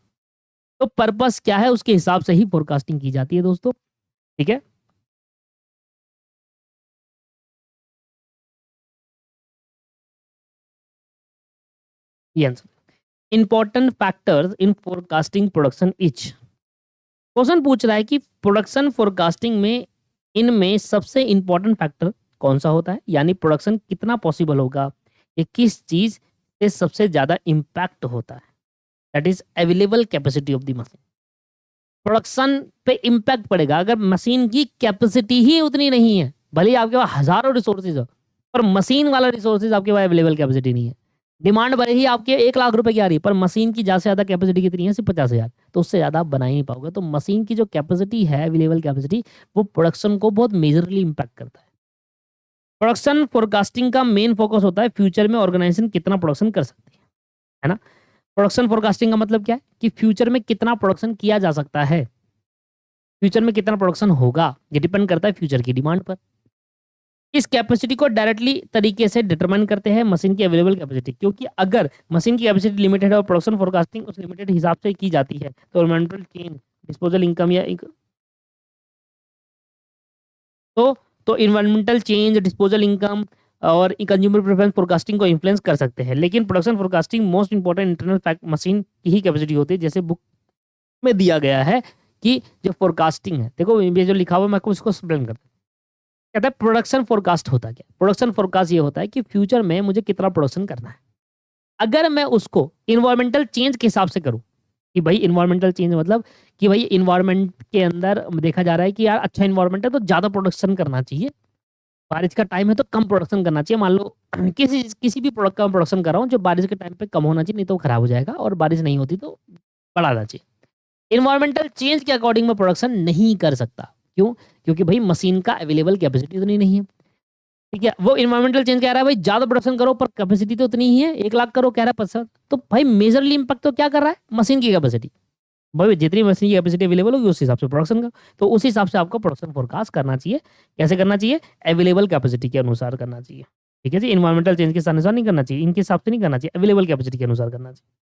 तो पर्पस क्या है उसके हिसाब से ही फोरकास्टिंग की जाती है दोस्तों। ठीक है, ये answer. Important factors in forecasting production etch, question पूछ रहा है कि प्रोडक्शन फोरकास्टिंग में इनमें सबसे इंपॉर्टेंट फैक्टर कौन सा होता है, यानी प्रोडक्शन कितना पॉसिबल होगा, ये किस चीज से सबसे ज्यादा इंपैक्ट होता है, that is available capacity of the machine. Production पे इंपैक्ट पड़ेगा अगर मशीन की कैपेसिटी ही उतनी नहीं है, भले ही आपके पास हजारों रिसोर्सेज हो पर मशीन वाला रिसोर्सेज आपके पास अवेलेबल कैपेसिटी नहीं है। डिमांड भले ही आपके 1 लाख रुपए की आ रही है पर मशीन की ज्यादा से ज्यादा कैपेसिटी कितनी है, सिर्फ 50,000, तो उससे ज्यादा आप बना ही नहीं पाओगे। तो मशीन की जो कैपेसिटी है, अवेलेबल कैपेसिटी, वो प्रोडक्शन को बहुत मेजरली इंपैक्ट करता है। प्रोडक्शन फोरकास्टिंग का मेन फोकस होता है फ्यूचर में ऑर्गेनाइजेशन कितना प्रोडक्शन कर सकती है ना। प्रोडक्शन फोरकास्टिंग का मतलब क्या है कि फ्यूचर में कितना प्रोडक्शन किया जा सकता है। फ्यूचर में कितना प्रोडक्शन होगा ये डिपेंड करता है फ्यूचर की डिमांड पर। इस कैपेसिटी को डायरेक्टली तरीके से डिटरमाइन करते हैं मशीन की अवेलेबल कैपेसिटी, क्योंकि अगर मशीन की कैपेसिटी लिमिटेड है और प्रोडक्शन फोरकास्टिंग उस लिमिटेड हिसाब से की जाती है तो इन्वेंटरी चेंज, डिस्पोजल इनकम या तो इन्वायरमेंटल चेंज, डिस्पोजल इनकम और कंज्यूमर प्रेफरेंस फोरकास्टिंग को इन्फ्लुएंस कर सकते हैं। लेकिन production forecasting most important internal fact machine की ही कैपेसिटी होती है। जैसे बुक में दिया गया है कि जो फोरकास्टिंग है, देखो ये जो लिखा हुआ है मैं आपको इसको एक्सप्लेन करता हूँ। कहता है प्रोडक्शन फोरकास्ट होता है क्या? प्रोडक्शन फोरकास्ट ये होता है कि फ्यूचर में मुझे कितना प्रोडक्शन करना है। अगर मैं उसको इन्वायरमेंटल चेंज के हिसाब से करूँ कि भाई इन्वायरमेंटल चेंज मतलब कि भाई इन्वायरमेंट के अंदर देखा जा रहा है कि यार अच्छा इन्वायरमेंट है तो ज़्यादा प्रोडक्शन करना चाहिए, बारिश का टाइम है तो कम प्रोडक्शन करना चाहिए। मान लो किसी भी प्रोडक्ट का प्रोडक्शन कर रहा हूँ जो बारिश के टाइम पे कम होना चाहिए, नहीं तो खराब हो जाएगा, और बारिश नहीं होती तो बढ़ाना चाहिए। इन्वायरमेंटल चेंज के अकॉर्डिंग मैं प्रोडक्शन नहीं कर सकता। क्यों? क्योंकि भाई मशीन का अवेलेबल कैपेसिटी उतनी नहीं है। ठीक है, वो इन्वायरमेंटल चेंज कह रहा है भाई ज्यादा प्रोडक्शन करो पर कैपेसिटी तो उतनी ही है, 1 लाख करो कह रहा है 50, तो भाई मेजरली इंपैक्ट तो क्या कर रहा है? मशीन की कैपेसिटी। भाई जितनी मशीन की कैपेसिटी अवेलेबल होगी उस हिसाब से प्रोडक्शन का, तो उस हिसाब से आपको प्रोडक्शन फोरकास्ट करना चाहिए। कैसे करना चाहिए? अवेलेबल कैपेसिटी के अनुसार करना चाहिए। ठीक है जी, इन्वायरमेंटल चेंज के अनुसार नहीं करना चाहिए, इनके हिसाब से नहीं करना चाहिए, अवेलेबल कैपेसिटी के अनुसार करना चाहिए।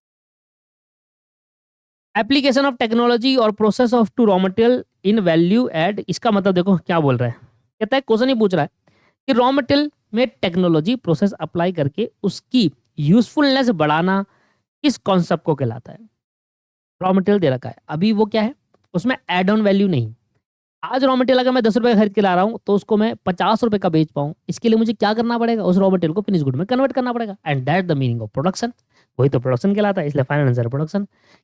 एप्लीकेशन ऑफ टेक्नोलॉजी और process of to raw material in value add, इसका मतलब देखो क्या बोल रहा है। कहता है क्वेश्चन ही पूछ रहा है कि रॉ मटेरियल में टेक्नोलॉजी प्रोसेस अप्लाई करके उसकी यूजफुलनेस बढ़ाना किस कॉन्सेप्ट को कहलाता है? रॉ मटेरियल दे रखा है, अभी वो क्या है उसमें एड ऑन वैल्यू नहीं। आज रॉ मटेरियल अगर मैं 10 रुपए का खरीद के ला रहा हूँ तो उसको मैं 50 रुपए का बेच पाऊँ, इसके लिए मुझे क्या करना पड़ेगा? उस रॉ मटेरियल को फिनिश गुड में कन्वर्ट करना पड़ेगा, and that the meaning of production. वही तो प्रोडक्शन कहलाता है, इसलिए फाइनल आंसर प्रोडक्शन।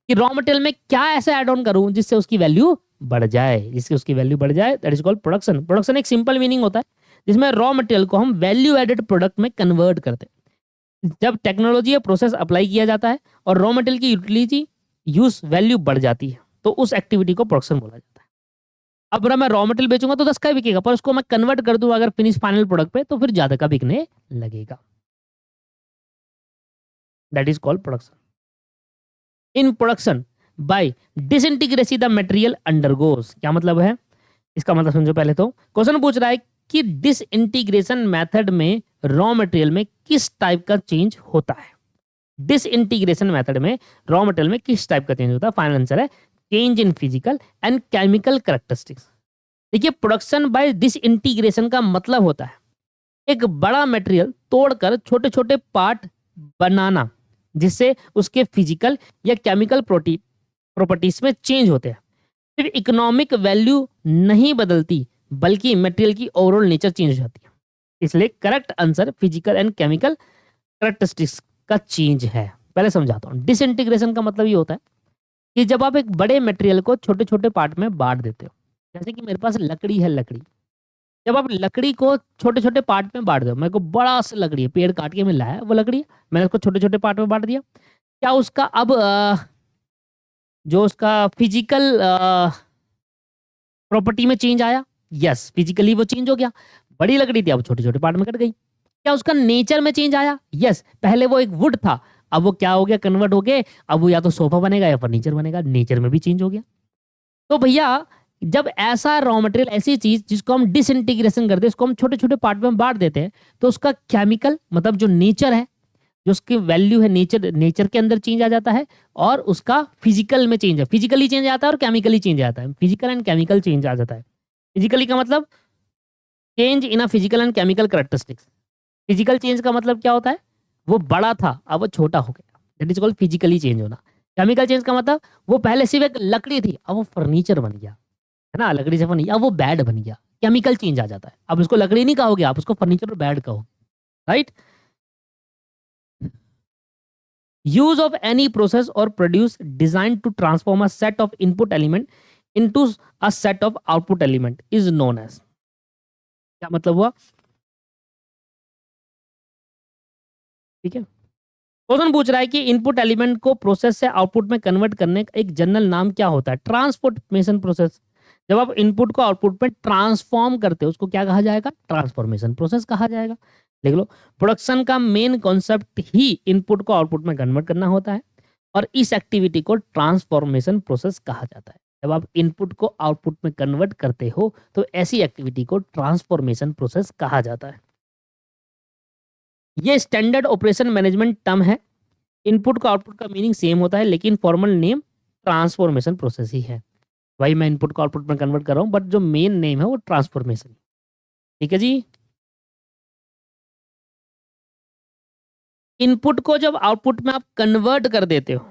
कि रॉ मटेरियल में क्या ऐसा एड ऑन करूं जिससे उसकी वैल्यू बढ़ जाए, जिससे उसकी वैल्यू बढ़ जाए, that is called production. Production एक सिंपल मीनिंग होता है जिसमें रॉ मटेरियल को हम वैल्यू एडेड प्रोडक्ट में कन्वर्ट करते हैं। जब टेक्नोलॉजी या प्रोसेस अप्लाई किया जाता है और रॉ मटेरियल की यूटिलिटी यूज वैल्यू बढ़ जाती है तो उस एक्टिविटी को प्रोडक्शन बोला जाता है। अब अगर मैं रॉ मटेरियल बेचूंगा तो 10 का बिकेगा, पर उसको मैं कन्वर्ट कर दूं अगर फिनिश फाइनल प्रोडक्ट पे तो फिर ज्यादा का बिकने लगेगा। That is called production. In production by disintegration the material undergoes, क्या मतलब है इसका? मतलब समझो पहले तो क्वेश्चन पूछ रहा है कि डिसइंटीग्रेशन मेथड में रॉ मटेरियल में किस टाइप का चेंज होता है। डिसइंटीग्रेशन मेथड में रॉ मटेरियल में किस टाइप का चेंज होता है? फाइनल आंसर है change in physical and chemical characteristics. देखिए प्रोडक्शन बाय डिसइंटीग्रेशन का मतलब होता है एक बड़ा मटेरियल तोड़कर छोटे छोटे पार्ट बनाना जिससे उसके फिजिकल या केमिकल प्रॉपर्टीज में चेंज होते हैं। सिर्फ इकोनॉमिक वैल्यू नहीं बदलती बल्कि मटेरियल की ओवरऑल नेचर चेंज हो जाती है। इसलिए correct answer physical and chemical characteristics का चेंज है। पहले समझाता हूँ। डिसइंटीग्रेशन का मतलब ये होता है कि जब आप एक बड़े मटेरियल को छोटे छोटे पार्ट में बांट देते हो, जैसे कि मेरे पास लकड़ी है, लकड़ी जब आप लकड़ी को छोटे छोटे पार्ट में बांट दो, मेरे को बड़ा सा लकड़ी है, पेड़ काट के मैं लाया वो लकड़ी है, मैंने उसको छोटे छोटे पार्ट में बांट दिया, क्या उसका अब जो उसका फिजिकल प्रॉपर्टी में चेंज आया? यस, फिजिकली वो चेंज हो गया। बड़ी लकड़ी थी अब छोटे छोटे पार्ट में कट गई। क्या उसका नेचर में चेंज आया? यस, पहले वो एक वुड था, अब वो क्या हो गया? कन्वर्ट हो गए, अब वो या तो सोफा बनेगा या फर्नीचर बनेगा, नेचर में भी चेंज हो गया। तो भैया जब ऐसा रॉ मटेरियल, ऐसी चीज जिसको हम डिसइंटीग्रेशन करते हैं, उसको हम छोटे छोटे पार्ट में बांट देते हैं, तो उसका केमिकल मतलब जो नेचर है, जो उसकी वैल्यू है, नेचर के अंदर चेंज आ जाता है, और उसका फिजिकल में चेंज है, फिजिकली चेंज आता है और केमिकली चेंज आता है। फिजिकल एंड केमिकल चेंज आ जाता है। फिजिकली का मतलब change in a physical and chemical characteristics. Physical change का मतलब क्या होता है? वो बड़ा था अब वो छोटा हो गया, that is called physically change होना। केमिकल चेंज का मतलब वो पहले सिर्फ एक लकड़ी थी अब वो फर्नीचर बन गया, है ना, लकड़ी से फर्नीचर, अब वो बेड बन गया। केमिकल चेंज आ जाता है, अब उसको लकड़ी नहीं कहोगे, आप उसको फर्नीचर और बेड कहोगे, right. Use of any process और produce design to transform a set of input element into a set of output element is known as, क्या मतलब हुआ? ठीक है, क्वेश्चन पूछ रहा है कि इनपुट एलिमेंट को प्रोसेस से आउटपुट में कन्वर्ट करने का एक जनरल नाम क्या होता है? Transformation process. जब आप इनपुट को आउटपुट में ट्रांसफॉर्म करते हो उसको क्या कहा जाएगा? ट्रांसफॉर्मेशन प्रोसेस कहा जाएगा। देख लो, प्रोडक्शन का मेन कॉन्सेप्ट ही इनपुट को आउटपुट में कन्वर्ट करना होता है और इस एक्टिविटी को ट्रांसफॉर्मेशन प्रोसेस कहा जाता है। जब आप इनपुट को आउटपुट में कन्वर्ट करते हो तो ऐसी एक्टिविटी को ट्रांसफॉर्मेशन प्रोसेस कहा जाता है। ये स्टैंडर्ड ऑपरेशन मैनेजमेंट टर्म है। इनपुट का आउटपुट का मीनिंग सेम होता है लेकिन फॉर्मल नेम ट्रांसफॉर्मेशन प्रोसेस ही है। भाई मैं इनपुट को आउटपुट में कन्वर्ट कर रहा हूँ बट जो मेन नेम है वो ट्रांसफॉर्मेशन। ठीक है जी। इनपुट को जब आउटपुट में आप कन्वर्ट कर देते हो,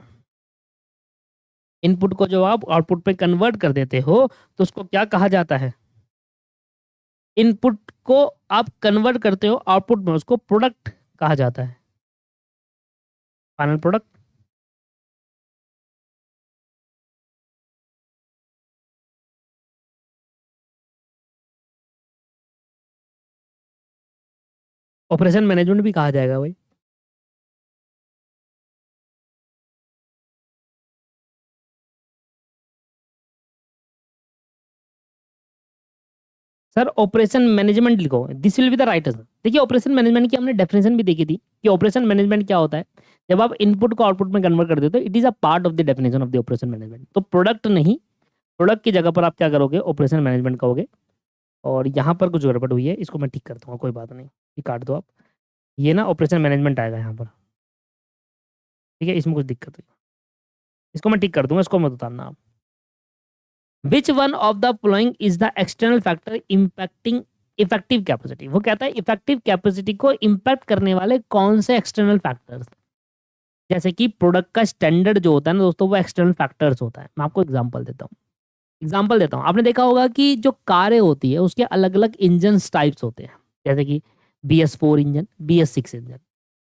इनपुट को जब आप आउटपुट में कन्वर्ट कर देते हो तो उसको क्या कहा जाता है? इनपुट को आप कन्वर्ट करते हो आउटपुट में, उसको प्रोडक्ट कहा जाता है, फाइनल प्रोडक्ट। ऑपरेशन मैनेजमेंट भी कहा जाएगा भाई। सर ऑपरेशन मैनेजमेंट लिखो, this will be the right answer. देखिए ऑपरेशन मैनेजमेंट की हमने डेफिनेशन भी देखी थी कि ऑपरेशन मैनेजमेंट क्या होता है। जब आप इनपुट को आउटपुट में कन्वर्ट कर देते हो it is a part of the definition of the operation management. तो प्रोडक्ट नहीं, प्रोडक्ट की जगह पर आप क्या करोगे? ऑपरेशन मैनेजमेंट कहोगे। और यहाँ पर कुछ गड़बड़ हुई है, इसको मैं ठीक कर दूंगा, कोई बात नहीं, ये काट दो आप। ये ना ऑपरेशन मैनेजमेंट आएगा यहाँ पर, ठीक है, इसमें कुछ दिक्कत हुई, इसको मैं ठीक कर दूंगा, इसको मत उतारना आप। विच one of the following is the external factor impacting effective capacity? वो कहता है इफेक्टिव कैपेसिटी को इम्पैक्ट करने वाले कौन से एक्सटर्नल फैक्टर्स? जैसे कि प्रोडक्ट का स्टैंडर्ड जो होता है ना दोस्तों, वो एक्सटर्नल फैक्टर्स होता है। मैं आपको एग्जांपल देता हूँ। आपने देखा होगा कि जो कारें होती है उसके अलग अलग इंजन टाइप्स होते हैं, जैसे कि BS4 इंजन, BS6 इंजन।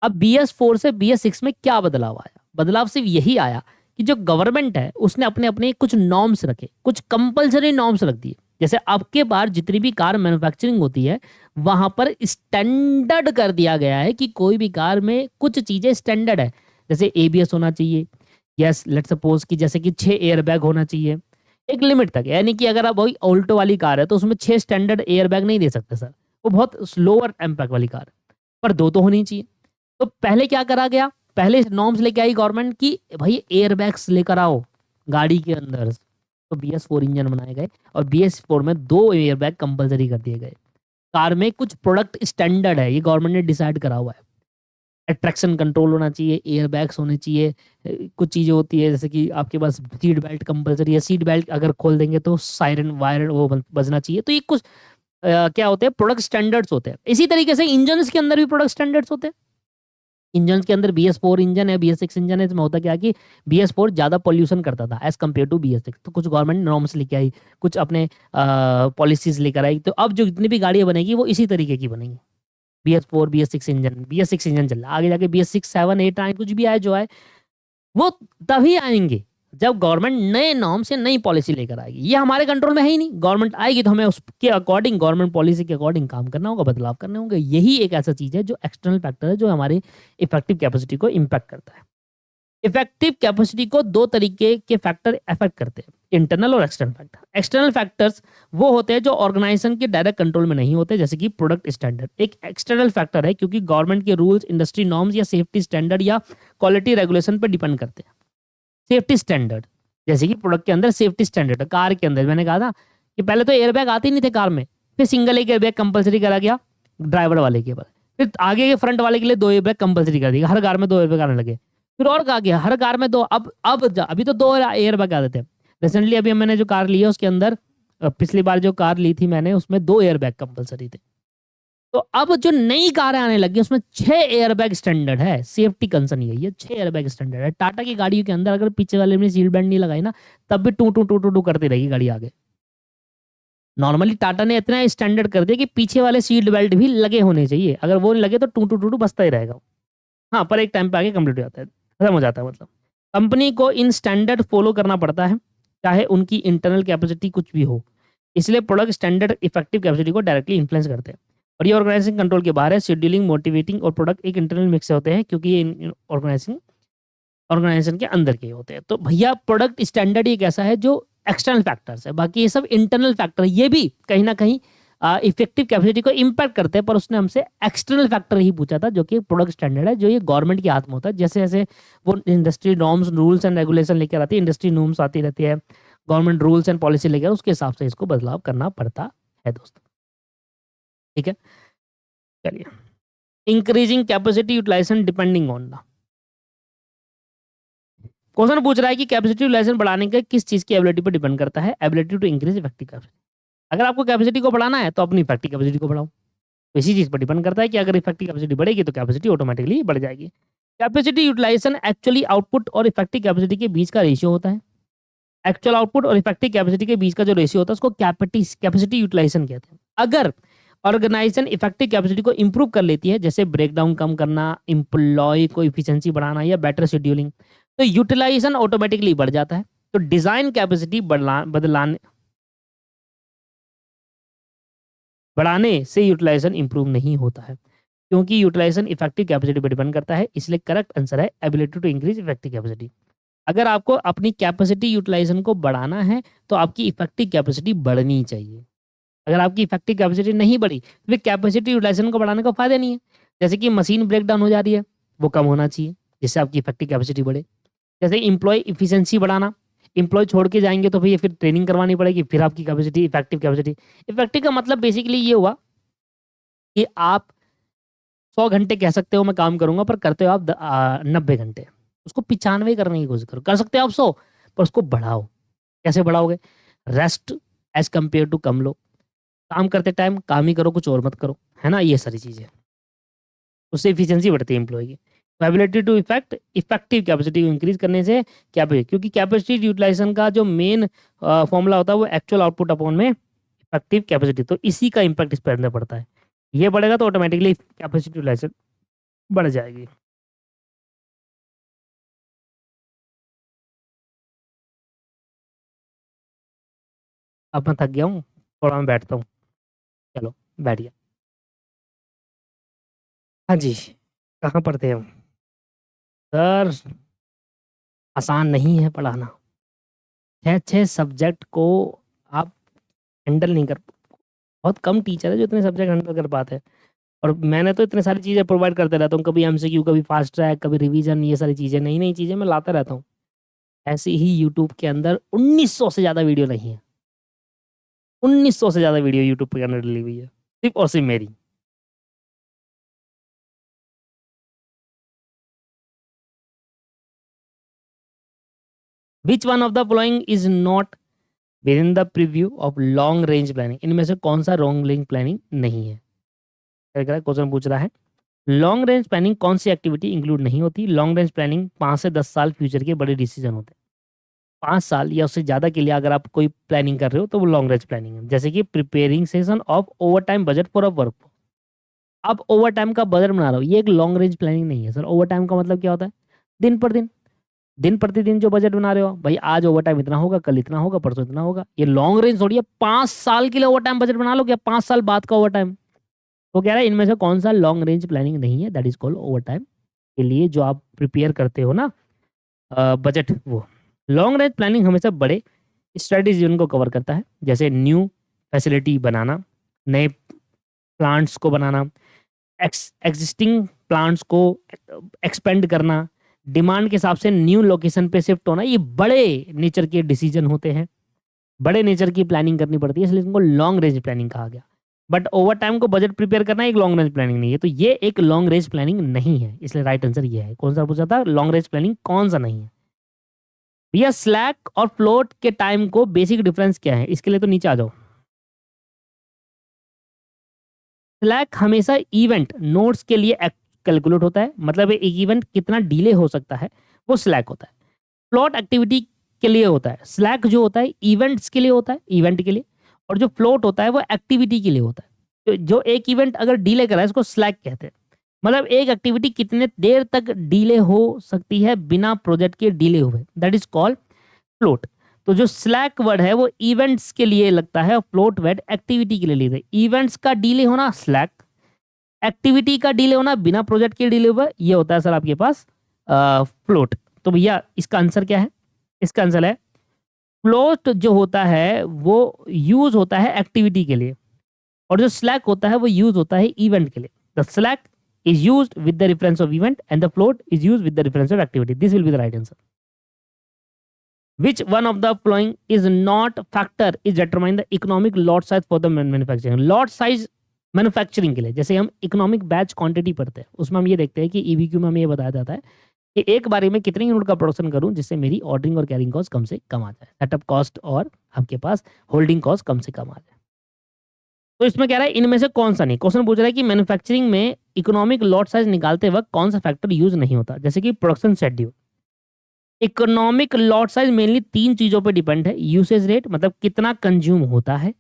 अब BS4 से BS6 में क्या बदलाव आया? बदलाव सिर्फ यही आया कि जो गवर्नमेंट है उसने अपने अपने कुछ नॉर्म्स रखे, कुछ कंपलसरी नॉर्म्स रख दिए। जैसे आपके बाहर जितनी भी कार मैन्युफैक्चरिंग होती है वहां पर स्टैंडर्ड कर दिया गया है कि कोई भी कार में कुछ चीजें स्टैंडर्ड है। जैसे ABS होना चाहिए, यस लेट्स सपोज कि जैसे कि 6 एयरबैग होना चाहिए एक लिमिट तक। यानी कि अगर आप वही ऑल्टो वाली कार है तो उसमें 6 स्टैंडर्ड एयरबैग नहीं दे सकते सर, वो बहुत स्लोअर इम्पैक्ट वाली कार है, पर 2 तो होनी चाहिए। तो पहले क्या करा गया? पहले नॉर्म्स लेके आई गवर्नमेंट की भाई एयरबैग्स लेकर आओ गाड़ी के अंदर, तो BS4 इंजन बनाए गए और BS4 में 2 एयरबैग कंपलसरी कर दिए गए। कार में कुछ प्रोडक्ट स्टैंडर्ड है, ये गवर्नमेंट ने डिसाइड करा हुआ है। अट्रैक्शन कंट्रोल होना चाहिए, एयर बैग्स होने चाहिए, कुछ चीज़ें होती है जैसे कि आपके पास सीट बेल्ट कंपलसरी है, सीट बेल्ट अगर खोल देंगे तो सायरन वायरन वो बजना चाहिए। तो ये कुछ क्या होते हैं? प्रोडक्ट स्टैंडर्ड्स होते हैं। इसी तरीके से इंजन के अंदर भी प्रोडक्ट स्टैंडर्ड्स होते हैं। इंजन के अंदर BS4 इंजन है, BS6 इंजन है, इसमें होता क्या कि BS4 ज़्यादा पॉल्यूशन करता था एज कम्पेयर टू BS6। तो कुछ गवर्नमेंट नॉर्म्स लेके आई, कुछ अपने पॉलिसीज लेकर आई। तो अब जो जितनी भी गाड़ियाँ बनेगी वो इसी तरीके की बनेगी। BS4 BS6 इंजन चल रहा है, आगे जाके BS6 7 8 आए, कुछ भी आए जो आए वो तभी आएंगे जब गवर्नमेंट नए नॉर्म से नई पॉलिसी लेकर आएगी। ये हमारे कंट्रोल में है ही नहीं, गवर्नमेंट आएगी तो हमें उसके अकॉर्डिंग, गवर्नमेंट पॉलिसी के अकॉर्डिंग काम करना होगा, बदलाव करने होंगे। यही एक ऐसा चीज है जो एक्सटर्नल फैक्टर है जो हमारी इफेक्टिव कैपेसिटी को इम्पैक्ट करता है। इफेक्टिव कैपेसिटी को 2 तरीके के फैक्टर अफेक्ट करते हैं, इंटरनल और एक्सटर्नल फैक्टर। एक्सटर्नल फैक्टर्स वो होते हैं जो ऑर्गेनाइजेशन के डायरेक्ट कंट्रोल में नहीं होते, जैसे कि प्रोडक्ट स्टैंडर्ड एक एक्सटर्नल फैक्टर है क्योंकि गवर्नमेंट के रूल्स, इंडस्ट्री नॉर्म्स या सेफ्टी स्टैंडर्ड या क्वालिटी रेगुलेशन पर डिपेंड करते हैं। सेफ्टी स्टैंडर्ड जैसे कि प्रोडक्ट के अंदर सेफ्टी स्टैंडर्ड, कार के अंदर मैंने कहा था कि पहले तो एयरबैग आते ही नहीं थे कार में, फिर सिंगल एक एयरबैग कंपलसरी करा गया ड्राइवर वाले के ऊपर, फिर आगे के फ्रंट वाले के लिए 2 एयरबैग कंपलसरी कर दिया, हर कार में 2 एयरबैग आने लगे। फिर और कहा गया हर कार में 2, अभी तो 2 एयरबैग आते थे। रिसेंटली अभी मैंने जो कार ली है उसके अंदर, पिछली बार जो कार ली थी मैंने उसमें 2 एयरबैग कंपलसरी थे। तो अब जो नई कारें आने लगी उसमें 6 एयरबैग स्टैंडर्ड है। सेफ्टी कंसर्न यही है, 6 एयरबैग स्टैंडर्ड है। टाटा की गाड़ियों के अंदर अगर पीछे वाले में सीट बेल्ट नहीं लगाई ना तब भी टू टू टू टू टू करती रहेगी गाड़ी आगे। नॉर्मली टाटा ने इतना स्टैंडर्ड कर दिया कि पीछे वाले सीट बेल्ट भी लगे होने चाहिए, अगर वो नहीं लगे तो टू टू टू टू बजता ही रहेगा। हाँ, पर एक टाइम पे आगे कंप्लीट हो जाता है, खत्म हो जाता है। मतलब कंपनी को इन स्टैंडर्ड फॉलो करना पड़ता है चाहे उनकी इंटरनल कैपेसिटी कुछ भी हो। इसलिए प्रोडक्ट स्टैंडर्ड इफेक्टिव कैपेसिटी को डायरेक्टली इन्फ्लुएंस करते हैं और ये ऑर्गेनाइजिंग कंट्रोल के बाहर है। शेड्यूलिंग, मोटिवेटिंग और प्रोडक्ट एक इंटरनल मिक्स से होते हैं क्योंकि ये ऑर्गेनाइजेशन के अंदर के होते हैं। तो भैया प्रोडक्ट स्टैंडर्ड एक ऐसा है जो एक्सटर्नल फैक्टर्स है, बाकी ये सब इंटरनल फैक्टर, ये भी कहीं ना कहीं इफेक्टिव कैपेसिटी को इम्पैक्ट करते हैं। पर उसने हमसे एक्सटर्नल फैक्टर ही पूछा था जो कि प्रोडक्ट स्टैंडर्ड है, जो ये गवर्नमेंट के हाथ में होता है। जैसे जैसे वो industry norms, rules and regulation लेकर आती है, इंडस्ट्री नॉर्म्स आती रहती है, गवर्नमेंट रूल्स एंड पॉलिसी लेकर उसके हिसाब से इसको बदलाव करना पड़ता है दोस्तों। ठीक है, चलिए। Increasing capacity utilization depending on the, question पूछ रहा है कि कैपेसिटी यूटिलाइजेशन बढ़ाने का किस चीज की एबिलिटी पर डिपेंड करता है? Ability to increase effective capacity. अगर आपको कैपेसिटी को बढ़ाना है तो अपनी इफेक्टिव कैपेसिटी को बढ़ाओ। तो इसी चीज पर डिपेंड करता है कि अगर इफेक्टिव कैपेसिटी बढ़ेगी तो कैपेसिटी ऑटोमेटिकली बढ़ जाएगी। कैपेसिटी यूटिलाइजेशन एक्चुअली आउटपुट और इफेक्टिव कैपेसिटी के बीच का रेशियो होता है। एक्चुअल आउटपुट और इफेक्टिव कैपेसिटी के बीच का जो रेशियो होता है उसको कैपेसिटी यूटिलाइजेशन कहते हैं। अगर ऑर्गेनाइजेशन इफेक्टिव कैपेसिटी को इंप्रूव कर लेती है, जैसे ब्रेकडाउन कम करना, एम्प्लॉय को इफिशिएंसी बढ़ाना या बेटर शेड्यूलिंग, तो यूटिलाइजेशन ऑटोमेटिकली बढ़ जाता है। तो डिजाइन कैपेसिटी बढ़ाने से यूटिलाइजेशन इंप्रूव नहीं होता है, क्योंकि यूटिलाइजेशन इफेक्टिव कैपेसिटी पर डिपेंड करता है। इसलिए करेक्ट आंसर है ability to increase effective capacity. अगर आपको अपनी कैपेसिटी यूटिलाइजेशन को बढ़ाना है तो आपकी इफेक्टिव कैपेसिटी बढ़नी चाहिए। अगर आपकी इफेक्टिव कैपेसिटी नहीं बढ़ी तो फिर कैपेसिटी यूटिलाइजेशन को बढ़ाने का फायदा नहीं है। जैसे कि मशीन ब्रेक डाउन हो जा रही है, वो कम होना चाहिए जिससे आपकी इफेक्टिव कैपेसिटी बढ़े। जैसे एम्प्लॉय इफिशिएंसी बढ़ाना, एम्प्लॉय छोड़ के जाएंगे तो भैया फिर ट्रेनिंग करवानी पड़ेगी, फिर आपकी कैपेसिटी इफेक्टिव का मतलब बेसिकली ये हुआ कि आप 100 घंटे कह सकते हो मैं काम करूंगा, पर करते हो आप 90 घंटे। उसको 95 करने की कोशिश करो। कर सकते हो आप 100, पर उसको बढ़ाओ। कैसे बढ़ाओगे? रेस्ट एज कंपेयर टू कम लो, काम करते टाइम काम ही करो, कुछ और मत करो, है ना? ये सारी चीजें, उससे इफिशियंसी बढ़ती है एम्प्लॉय की। एबिलिटी टू इफेक्टिव कैपेसिटी को इंक्रीज करने से कैपेसिटी, क्योंकि कैपेसिटी यूटिलाइजेशन का जो मेन फॉर्मूला होता है वो एक्चुअल आउटपुट अपॉन में इफेक्टिव कैपेसिटी, तो इसी का इम्पैक्ट इस पर अंदर पड़ता है। ये बढ़ेगा तो ऑटोमेटिकली कैपेसिटी यूटिलाइजेशन बढ़ जाएगी। अब मैं थक गया हूँ, थोड़ा मैं बैठता हूँ। चलो बैठ गया। हाँ जी, कहाँ पढ़ते हैं हम? सर, आसान नहीं है पढ़ाना। 6 सब्जेक्ट को आप हैंडल नहीं कर, बहुत कम टीचर है जो इतने सब्जेक्ट हैंडल कर पाते हैं। और मैंने तो इतने सारी चीज़ें प्रोवाइड करते रहता हूँ, कभी एमसीक्यू, कभी फास्ट ट्रैक, कभी रिवीजन, ये सारी चीज़ें, नई नई चीज़ें मैं लाता रहता हूँ। ऐसे ही यूट्यूब के अंदर 1900 से ज़्यादा वीडियो नहीं है। 1900 से ज़्यादा वीडियो यूट्यूब के अंदर डली हुई है, सिर्फ और सिर्फ मेरी। विच one of the following is not with in the preview of long range planning? इनमें से कौन सा लॉन्ग रेंज प्लानिंग नहीं है? क्वेश्चन पूछ रहा है लॉन्ग रेंज प्लानिंग कौन सी एक्टिविटी इंक्लूड नहीं होती? लॉन्ग रेंज प्लानिंग 5 से 10 साल फ्यूचर के बड़े डिसीजन होते हैं। 5 साल या उससे ज़्यादा के लिए अगर आप कोई प्लानिंग कर रहे हो तो वो लॉन्ग रेंज प्लानिंग है। जैसे कि preparing session of over time budget for a work. आप ओवर टाइम का बजट बना रहे हो, ये एक लॉन्ग रेंज प्लानिंग नहीं है सर। ओवर टाइम का मतलब क्या होता है? दिन पर दिन, दिन प्रतिदिन जो बजट बना रहे हो भाई, आज ओवर टाइम इतना होगा, कल इतना होगा, परसों इतना होगा। ये लॉन्ग रेंज थोड़ी है। 5 साल के लिए ओवर टाइम बजट बना लो क्या? 5 साल बाद का ओवर टाइम। वो कह रहा है इनमें से कौन सा लॉन्ग रेंज प्लानिंग नहीं है, that is called over time के लिए जो आप प्रिपेयर करते हो ना बजट, वो लॉन्ग रेंज प्लानिंग हमेशा बड़े स्ट्रेटेजी उनको कवर करता है। जैसे न्यू फैसिलिटी बनाना, नए प्लांट्स को बनाना, एग्जिस्टिंग प्लांट्स को एक्सपेंड करना, डिमांड के हिसाब से न्यू लोकेशन पे शिफ्ट होना। ये बड़े नेचर के डिसीजन होते हैं, बड़े नेचर की प्लानिंग करनी पड़ती है, इसलिए इनको लॉन्ग रेंज प्लानिंग कहा गया। बट ओवर टाइम को बजट प्रिपेयर करना एक लॉन्ग रेंज प्लानिंग नहीं है, तो ये एक लॉन्ग रेंज प्लानिंग नहीं है। इसलिए राइट आंसर ये है। कौन सा पूछा था लॉन्ग रेंज प्लानिंग कौन सा नहीं है? भैया स्लैक और फ्लोट के टाइम को बेसिक डिफरेंस क्या है? इसके लिए तो नीचे आ जाओ। स्लैक हमेशा इवेंट नोट्स के लिए कैलकुलेट होता है, मतलब एक इवेंट कितना डिले हो सकता है वो स्लैक होता है। फ्लोट एक्टिविटी के लिए होता है। स्लैक जो होता है इवेंट्स के लिए होता है, इवेंट के लिए। और जो फ्लोट होता है वो एक्टिविटी के लिए होता है। तो जो एक इवेंट अगर डिले करा है इसको स्लैक कहते हैं। मतलब एक एक्टिविटी कितने देर तक डिले हो सकती है बिना प्रोजेक्ट के डिले हुए, दैट इज कॉल्ड फ्लोट। तो जो स्लैक वर्ड है वो इवेंट्स के लिए लगता है और फ्लोट वर्ड एक्टिविटी के लिए लगता है। इवेंट्स का डिले होना स्लैक, एक्टिविटी का डिले होना बिना प्रोजेक्ट के डिले हुआ, ये होता है सर आपके पास फ्लोट। तो भैया इसका आंसर क्या है? इसका आंसर है फ्लोट जो होता है वो यूज होता है एक्टिविटी के लिए, और जो स्लैक होता है वो यूज होता है इवेंट के लिए। The slack is used with the reference of event and the float is used with the reference of activity. This will be the right answer. Which one of the following is not factor is determine the economic lot size for the manufacturing. Lot size manufacturing के लिए, जैसे हम economic batch quantity पढ़ते हैं, उसमें हम ये देखते हैं कि ईबीक्यू में हमें ये बताया जाता है कि एक बारी में कितनी यूनिट का प्रोडक्शन करूं जिससे मेरी ऑर्डरिंग और कैरिंग कॉस्ट कम से कम आ जाए, सेटअप कॉस्ट और आपके पास होल्डिंग कॉस्ट कम से कम आ जाए। तो इसमें कह रहा है इनमें से कौन सा नहीं, क्वेश्चन पूछ रहा है कि मैन्युफैक्चरिंग में इकोनॉमिक लॉट साइज निकालते वक्त कौन सा फैक्टर यूज नहीं होता, जैसे कि production schedule. Economic lot size mainly 3 चीजों पे डिपेंड है, यूसेज रेट मतलब कितना कंज्यूम होता है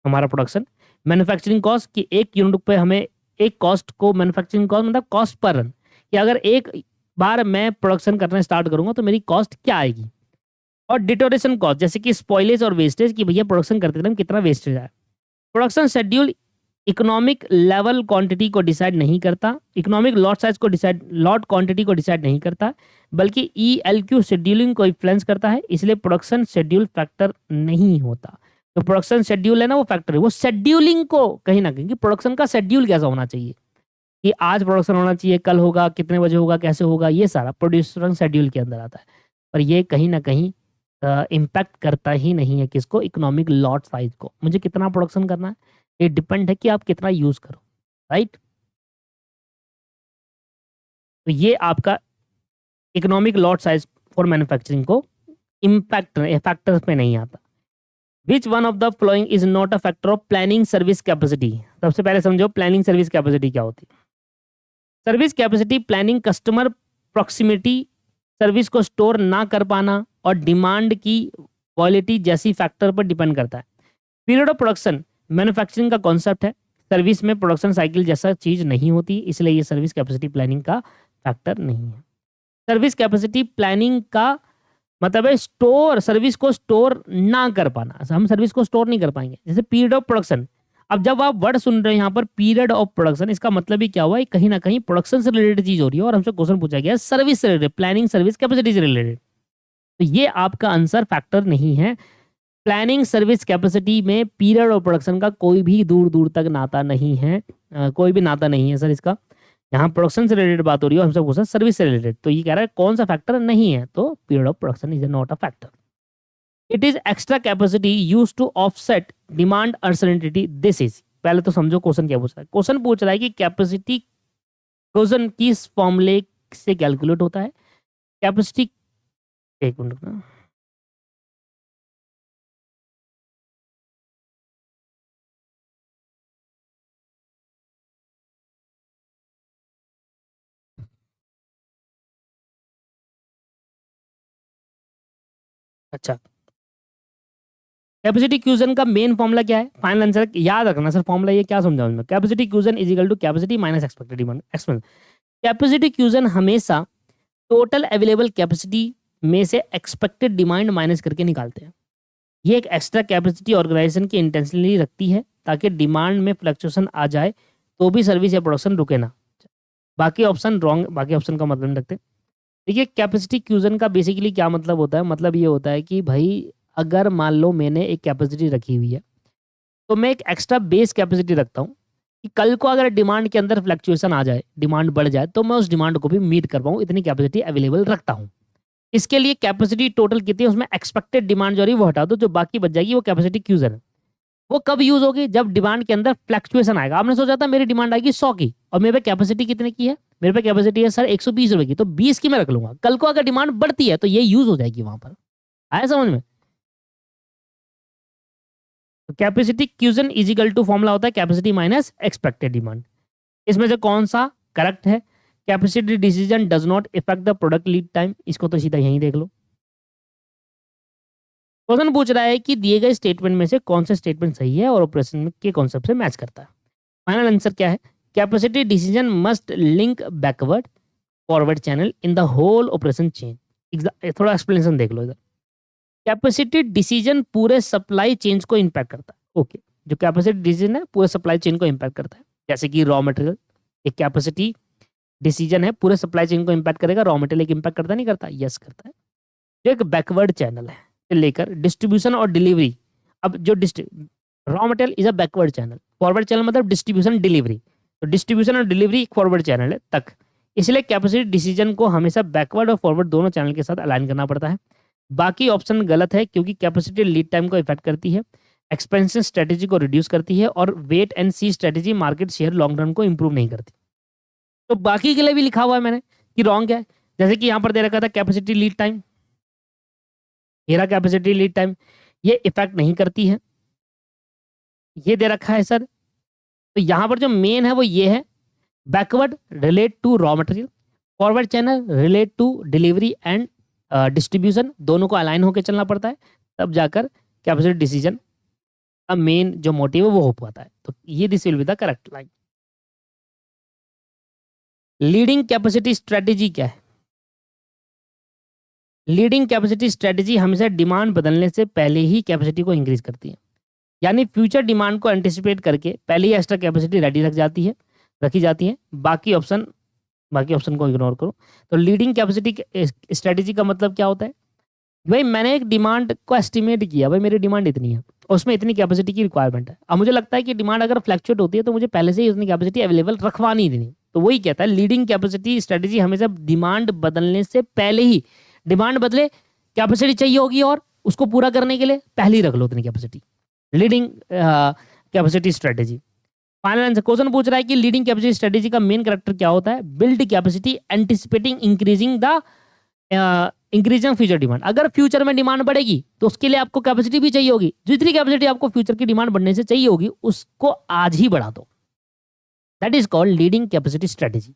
हमारा प्रोडक्शन, मैन्युफैक्चरिंग कॉस्ट कि एक यूनिट पे हमें एक कॉस्ट को, मैन्युफैक्चरिंग कॉस्ट मतलब कॉस्ट पर रन, कि अगर एक बार मैं प्रोडक्शन करना स्टार्ट करूंगा तो मेरी कॉस्ट क्या आएगी, और डिटोरेशन कॉस्ट जैसे कि स्पॉइलेज और वेस्टेज कि भैया प्रोडक्शन करते टाइम कितना वेस्टेज आए। Production schedule economic level quantity को डिसाइड नहीं करता, इकोनॉमिक लॉट साइज को डिसाइड, लॉट क्वांटिटी को डिसाइड नहीं करता, बल्कि ELQ शेड्यूलिंग को इन्फ्लुएंस करता है, इसलिए प्रोडक्शन शेड्यूल फैक्टर नहीं होता। तो प्रोडक्शन शेड्यूल है ना वो फैक्टर है, वो शेड्यूलिंग को कहीं ना कहीं, प्रोडक्शन का शेड्यूल कैसा होना चाहिए कि आज प्रोडक्शन होना चाहिए, कल होगा, कितने बजे होगा, कैसे होगा, ये सारा प्रोड्यूसर शेड्यूल के अंदर आता है। पर ये कहीं ना कहीं इम्पैक्ट करता ही नहीं है किसको, इकोनॉमिक लॉट साइज को। मुझे कितना प्रोडक्शन करना है ये डिपेंड है कि आप कितना यूज करो, राइट। तो ये आपका economic lot size for manufacturing को इम्पैक्ट फैक्टर्स पे नहीं आता। विच one of the following is not a factor of planning service capacity. सबसे पहले समझो प्लानिंग सर्विस कैपेसिटी क्या होती है। Service capacity planning customer proximity, service को स्टोर ना कर पाना और डिमांड की क्वालिटी जैसी फैक्टर पर डिपेंड करता है। पीरियड ऑफ प्रोडक्शन मैन्युफैक्चरिंग का कॉन्सेप्ट है, सर्विस में प्रोडक्शन साइकिल जैसा चीज नहीं होती, इसलिए ये सर्विस कैपेसिटी प्लानिंग का फैक्टर नहीं है। सर्विस कैपेसिटी प्लानिंग का मतलब है स्टोर, सर्विस को स्टोर ना कर पाना, हम सर्विस को स्टोर नहीं कर पाएंगे। जैसे पीरियड ऑफ प्रोडक्शन, अब जब आप वर्ड सुन रहे हैं यहाँ पर पीरियड ऑफ प्रोडक्शन, इसका मतलब ही क्या हुआ, कहीं ना कहीं प्रोडक्शन से रिलेटेड चीज हो रही है और हमसे क्वेश्चन पूछा गया सर्विस से रिलेटेड, प्लानिंग सर्विस कैपेसिटी से रिलेटेड, तो ये आपका आंसर फैक्टर नहीं है। प्लानिंग सर्विस कैपेसिटी में पीरियड ऑफ प्रोडक्शन का कोई भी दूर दूर तक नाता नहीं है, कोई भी नाता नहीं है सर इसका। यहाँ प्रोडक्शन से रिलेटेड बात हो रही है, हमसे क्वेश्चन सर्विस से रिलेटेड, तो ये कह रहा है कौन सा फैक्टर नहीं है, तो period of production is not a factor. It is extra capacity use to offset demand uncertainty, this is, पहले तो समझो क्वेश्चन क्या पूछ रहा है। क्वेश्चन पूछ रहा है कि कैपेसिटी क्वेश्चन किस फॉर्मूले से कैलकुलेट होता है। कैपेसिटी, एक मिनट ना, अच्छा कैपेसिटी क्यूजन का मेन फॉर्मूला क्या है, फाइनल आंसर याद रखना सर, फॉर्मूला ये क्या समझाऊं मैं, capacity cushion is equal to capacity minus expected demand expense. Capacity cushion हमेशा टोटल अवेलेबल कैपेसिटी में से एक्सपेक्टेड डिमांड माइनस करके निकालते हैं। ये एक एक्स्ट्रा कैपेसिटी ऑर्गेनाइजेशन की इंटेंशनली रखती है ताकि डिमांड में फ्लक्चुएशन आ जाए तो भी सर्विस या प्रोडक्शन रुके ना। बाकी ऑप्शन रॉन्ग, बाकी ऑप्शन का मतलब नहीं रखते। देखिए कैपेसिटी क्यूजन का बेसिकली क्या मतलब होता है, मतलब ये होता है कि भाई अगर मान लो मैंने एक कैपेसिटी रखी हुई है तो मैं एक एक्स्ट्रा बेस कैपेसिटी रखता हूँ कि कल को अगर डिमांड के अंदर फ्लक्चुएशन आ जाए, डिमांड बढ़ जाए, तो मैं उस डिमांड को भी मीट कर पाऊँ, इतनी कैपेसिटी अवेलेबल रखता हूँ। इसके लिए कैपेसिटी टोटल कितनी है उसमें एक्सपेक्टेड डिमांड जो रही वो हटा दो, जो बाकी बच जाएगी वो कैपेसिटी क्यूजन है। वो कब यूज होगी, जब डिमांड के अंदर फ्लक्चुएशन आएगा। आपने सोचा था मेरी डिमांड आएगी 100 की और मेरे पे कैपेसिटी कितने की है, मेरे पे कैपेसिटी है सर 120 रुपए की, तो 20 की मैं रख लूंगा। कल को अगर डिमांड बढ़ती है तो ये यूज हो जाएगी वहां पर। आया समझ में। तो capacity cushion is equal to formula होता है कैपेसिटी माइनस एक्सपेक्टेड डिमांड। इसमें से कौन सा करेक्ट है, capacity decision does not effect the product lead time, इसको तो सीधा यहीं देख लो। क्वेश्चन पूछ रहा है कि दिए गए स्टेटमेंट में से कौन सा स्टेटमेंट सही है और ऑपरेशन के कॉन्सेप्ट से मैच करता है। फाइनल आंसर क्या है, capacity decision must link backward forward channel in the whole operation chain. थोड़ा एक्सप्लेनेशन देख लो इधर। कैपेसिटी डिसीजन पूरे सप्लाई चेन को इम्पैक्ट करता है, ओके। जो कैपेसिटी डिसीजन है पूरे सप्लाई चेन को इम्पैक्ट करता है, जैसे कि रॉ मटेरियल एक कैपेसिटी डिसीजन है, पूरे सप्लाई चेन को इम्पैक्ट करेगा। रॉ मटेरियल एक इम्पैक्ट करता नहीं करता, यस करता है। जो एक बैकवर्ड चैनल है से लेकर डिस्ट्रीब्यूशन और डिलीवरी, अब जो raw material is a backward channel, forward channel मतलब डिस्ट्रीब्यूशन डिलीवरी, तो डिस्ट्रीब्यूशन और डिलीवरी एक फॉरवर्ड चैनल है तक, इसलिए कैपेसिटी डिसीजन को हमेशा बैकवर्ड और फॉरवर्ड दोनों चैनल के साथ अलाइन करना पड़ता है। बाकी ऑप्शन गलत है क्योंकि कैपेसिटी लीड टाइम को इफेक्ट करती है, एक्सपेंशन स्ट्रेटेजी को रिड्यूस करती है और wait and see strategy market share long run को इंप्रूव नहीं करती। तो बाकी के लिए भी लिखा हुआ है मैंने कि रॉन्ग है। जैसे कि यहाँ पर दे रखा था कैपेसिटी लीड टाइम, मेरा कैपेसिटी लीड टाइम ये इफेक्ट नहीं करती है, ये दे रखा है सर। तो यहाँ पर जो मेन है वो ये है, backward relate to raw material, forward channel relate to delivery and distribution, दोनों को अलाइन होकर चलना पड़ता है, तब जाकर कैपेसिटी डिसीजन का मेन जो मोटिव है वो हो पाता है। तो ये this will be the correct line. Leading capacity strategy क्या है? लीडिंग कैपेसिटी स्ट्रेटेजी हमेशा डिमांड बदलने से पहले ही कैपेसिटी को इंक्रीज करती है, यानी फ्यूचर डिमांड को एंटिसिपेट करके पहले ही एक्स्ट्रा कैपेसिटी रेडी रखी जाती है। बाकी ऑप्शन को इग्नोर करो। तो लीडिंग कैपेसिटी स्ट्रेटेजी का मतलब क्या होता है? भाई मैंने एक डिमांड को एस्टिमेट किया, भाई मेरी डिमांड इतनी है, उसमें इतनी कैपेसिटी की रिक्वायरमेंट है। अब मुझे लगता है कि डिमांड अगर फ्लैक्चुएट होती है तो मुझे पहले से ही उतनी कैपेसिटी अवेलेबल रखवानी देनी। तो वही कहता है लीडिंग कैपेसिटी स्ट्रेटेजी हमेशा डिमांड बदलने से पहले ही, डिमांड बदले कैपेसिटी चाहिए होगी और उसको पूरा करने के लिए पहले ही रख लो उतनी capacity, leading capacity strategy. Final answer question पूछ रहा है कि लीडिंग कैपेसिटी स्ट्रेटेजी का मेन कैरेक्टर क्या होता है? Build capacity anticipating increasing future demand. अगर फ्यूचर में डिमांड बढ़ेगी तो उसके लिए आपको कैपेसिटी भी चाहिए होगी, जितनी कैपेसिटी आपको फ्यूचर की डिमांड बढ़ने से चाहिए होगी उसको आज ही बढ़ा दो। That is called leading capacity strategy.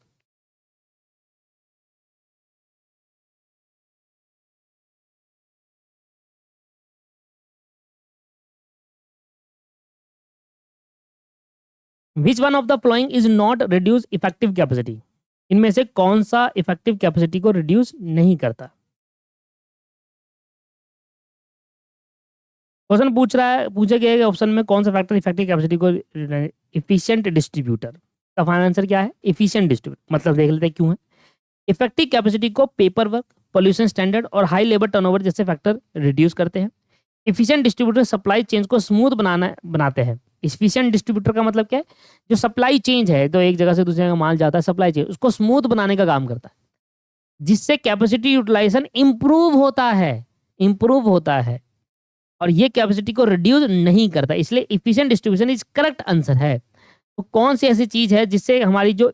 Which one of the following is not reduce effective capacity? इनमें से कौन सा इफेक्टिव कैपेसिटी को रिड्यूस नहीं करता? क्वेश्चन पूछा गया है ऑप्शन में कौन सा फैक्टर इफेक्टिव कैपेसिटी को, इफिशिएंट डिस्ट्रीब्यूटर का फाइनल आंसर क्या है? Efficient distributor. मतलब देख लेते हैं क्यों है। इफेक्टिव कैपेसिटी को पेपर वर्क, पोल्यूशन स्टैंडर्ड और हाई लेबर टर्नओवर जैसे फैक्टर रिड्यूस करते हैं। इफिशिएंट डिस्ट्रीब्यूटर सप्लाई चेंज को स्मूथ बनाते हैं। इफिशिएंट डिस्ट्रीब्यूटर का मतलब क्या है? जो सप्लाई चेंज है, तो एक जगह से दूसरी जगह माल जाता है, सप्लाई चेंज उसको स्मूथ बनाने का काम करता है, जिससे कैपेसिटी यूटिलाइजेशन इंप्रूव होता है और ये कैपेसिटी को रिड्यूस नहीं करता। इसलिए efficient distribution is correct answer है। तो कौन सी ऐसी चीज है जिससे हमारी जो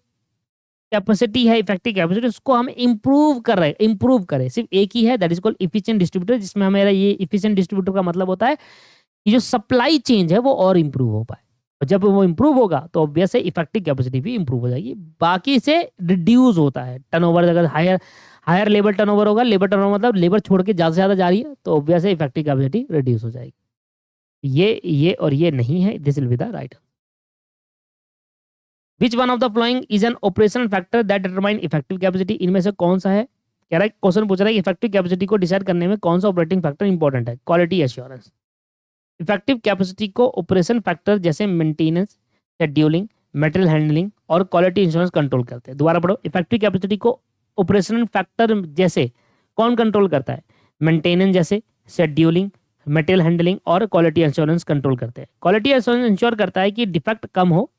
कैपेसिटी है, इफेक्टिव कैपेसिटी, उसको हम इंप्रूव करें? सिर्फ एक ही है, that is called efficient distributor, जिसमें हमारा ये इफिशिएंट डिस्ट्रीब्यूटर का मतलब होता है कि जो सप्लाई चेंज है वो और इंप्रूव हो पाए, और जब वो इंप्रूव होगा तो ऑब्वियस है इफेक्टिव कैपेसिटी भी इंप्रूव हो जाएगी। बाकी से रिड्यूस होता है टर्नओवर। अगर हायर लेबर टर्नओवर होगा, लेबर टर्नओवर मतलब लेबर छोड़ के ज्यादा से ज्यादा जा रही है, तो ऑब्वियस है इफेक्टिव कैपेसिटी रिड्यूस हो जाएगी। ये और ये नहीं है, this will be the right. Which one of the following is an operational factor that determine effective capacity? इनमें से कौन सा है? कह रहा है, क्वेश्चन पूछ रहा है कि इफेक्टिव कैपेसिटी को डिसाइड करने में कौन सा ऑपरेटिंग फैक्टर इंपॉर्टेंट है? Quality assurance. इफेक्टिव कैपेसिटी को ऑपरेशन फैक्टर जैसे मेंटेनेंस, शेड्यूलिंग, मटेरियल हैंडलिंग और क्वालिटी इंश्योरेंस कंट्रोल करते हैं। दोबारा पढ़ो, इफेक्टिव कैपेसिटी को ऑपरेशनल फैक्टर जैसे कौन कंट्रोल करता है? मेंटेनेंस जैसे, शेड्यूलिंग, मटेरियल हैंडलिंग और क्वालिटी इंश्योरेंस कंट्रोल करते हैं। क्वालिटी इंश्योरेंस इंश्योर करता है कि डिफेक्ट कम हो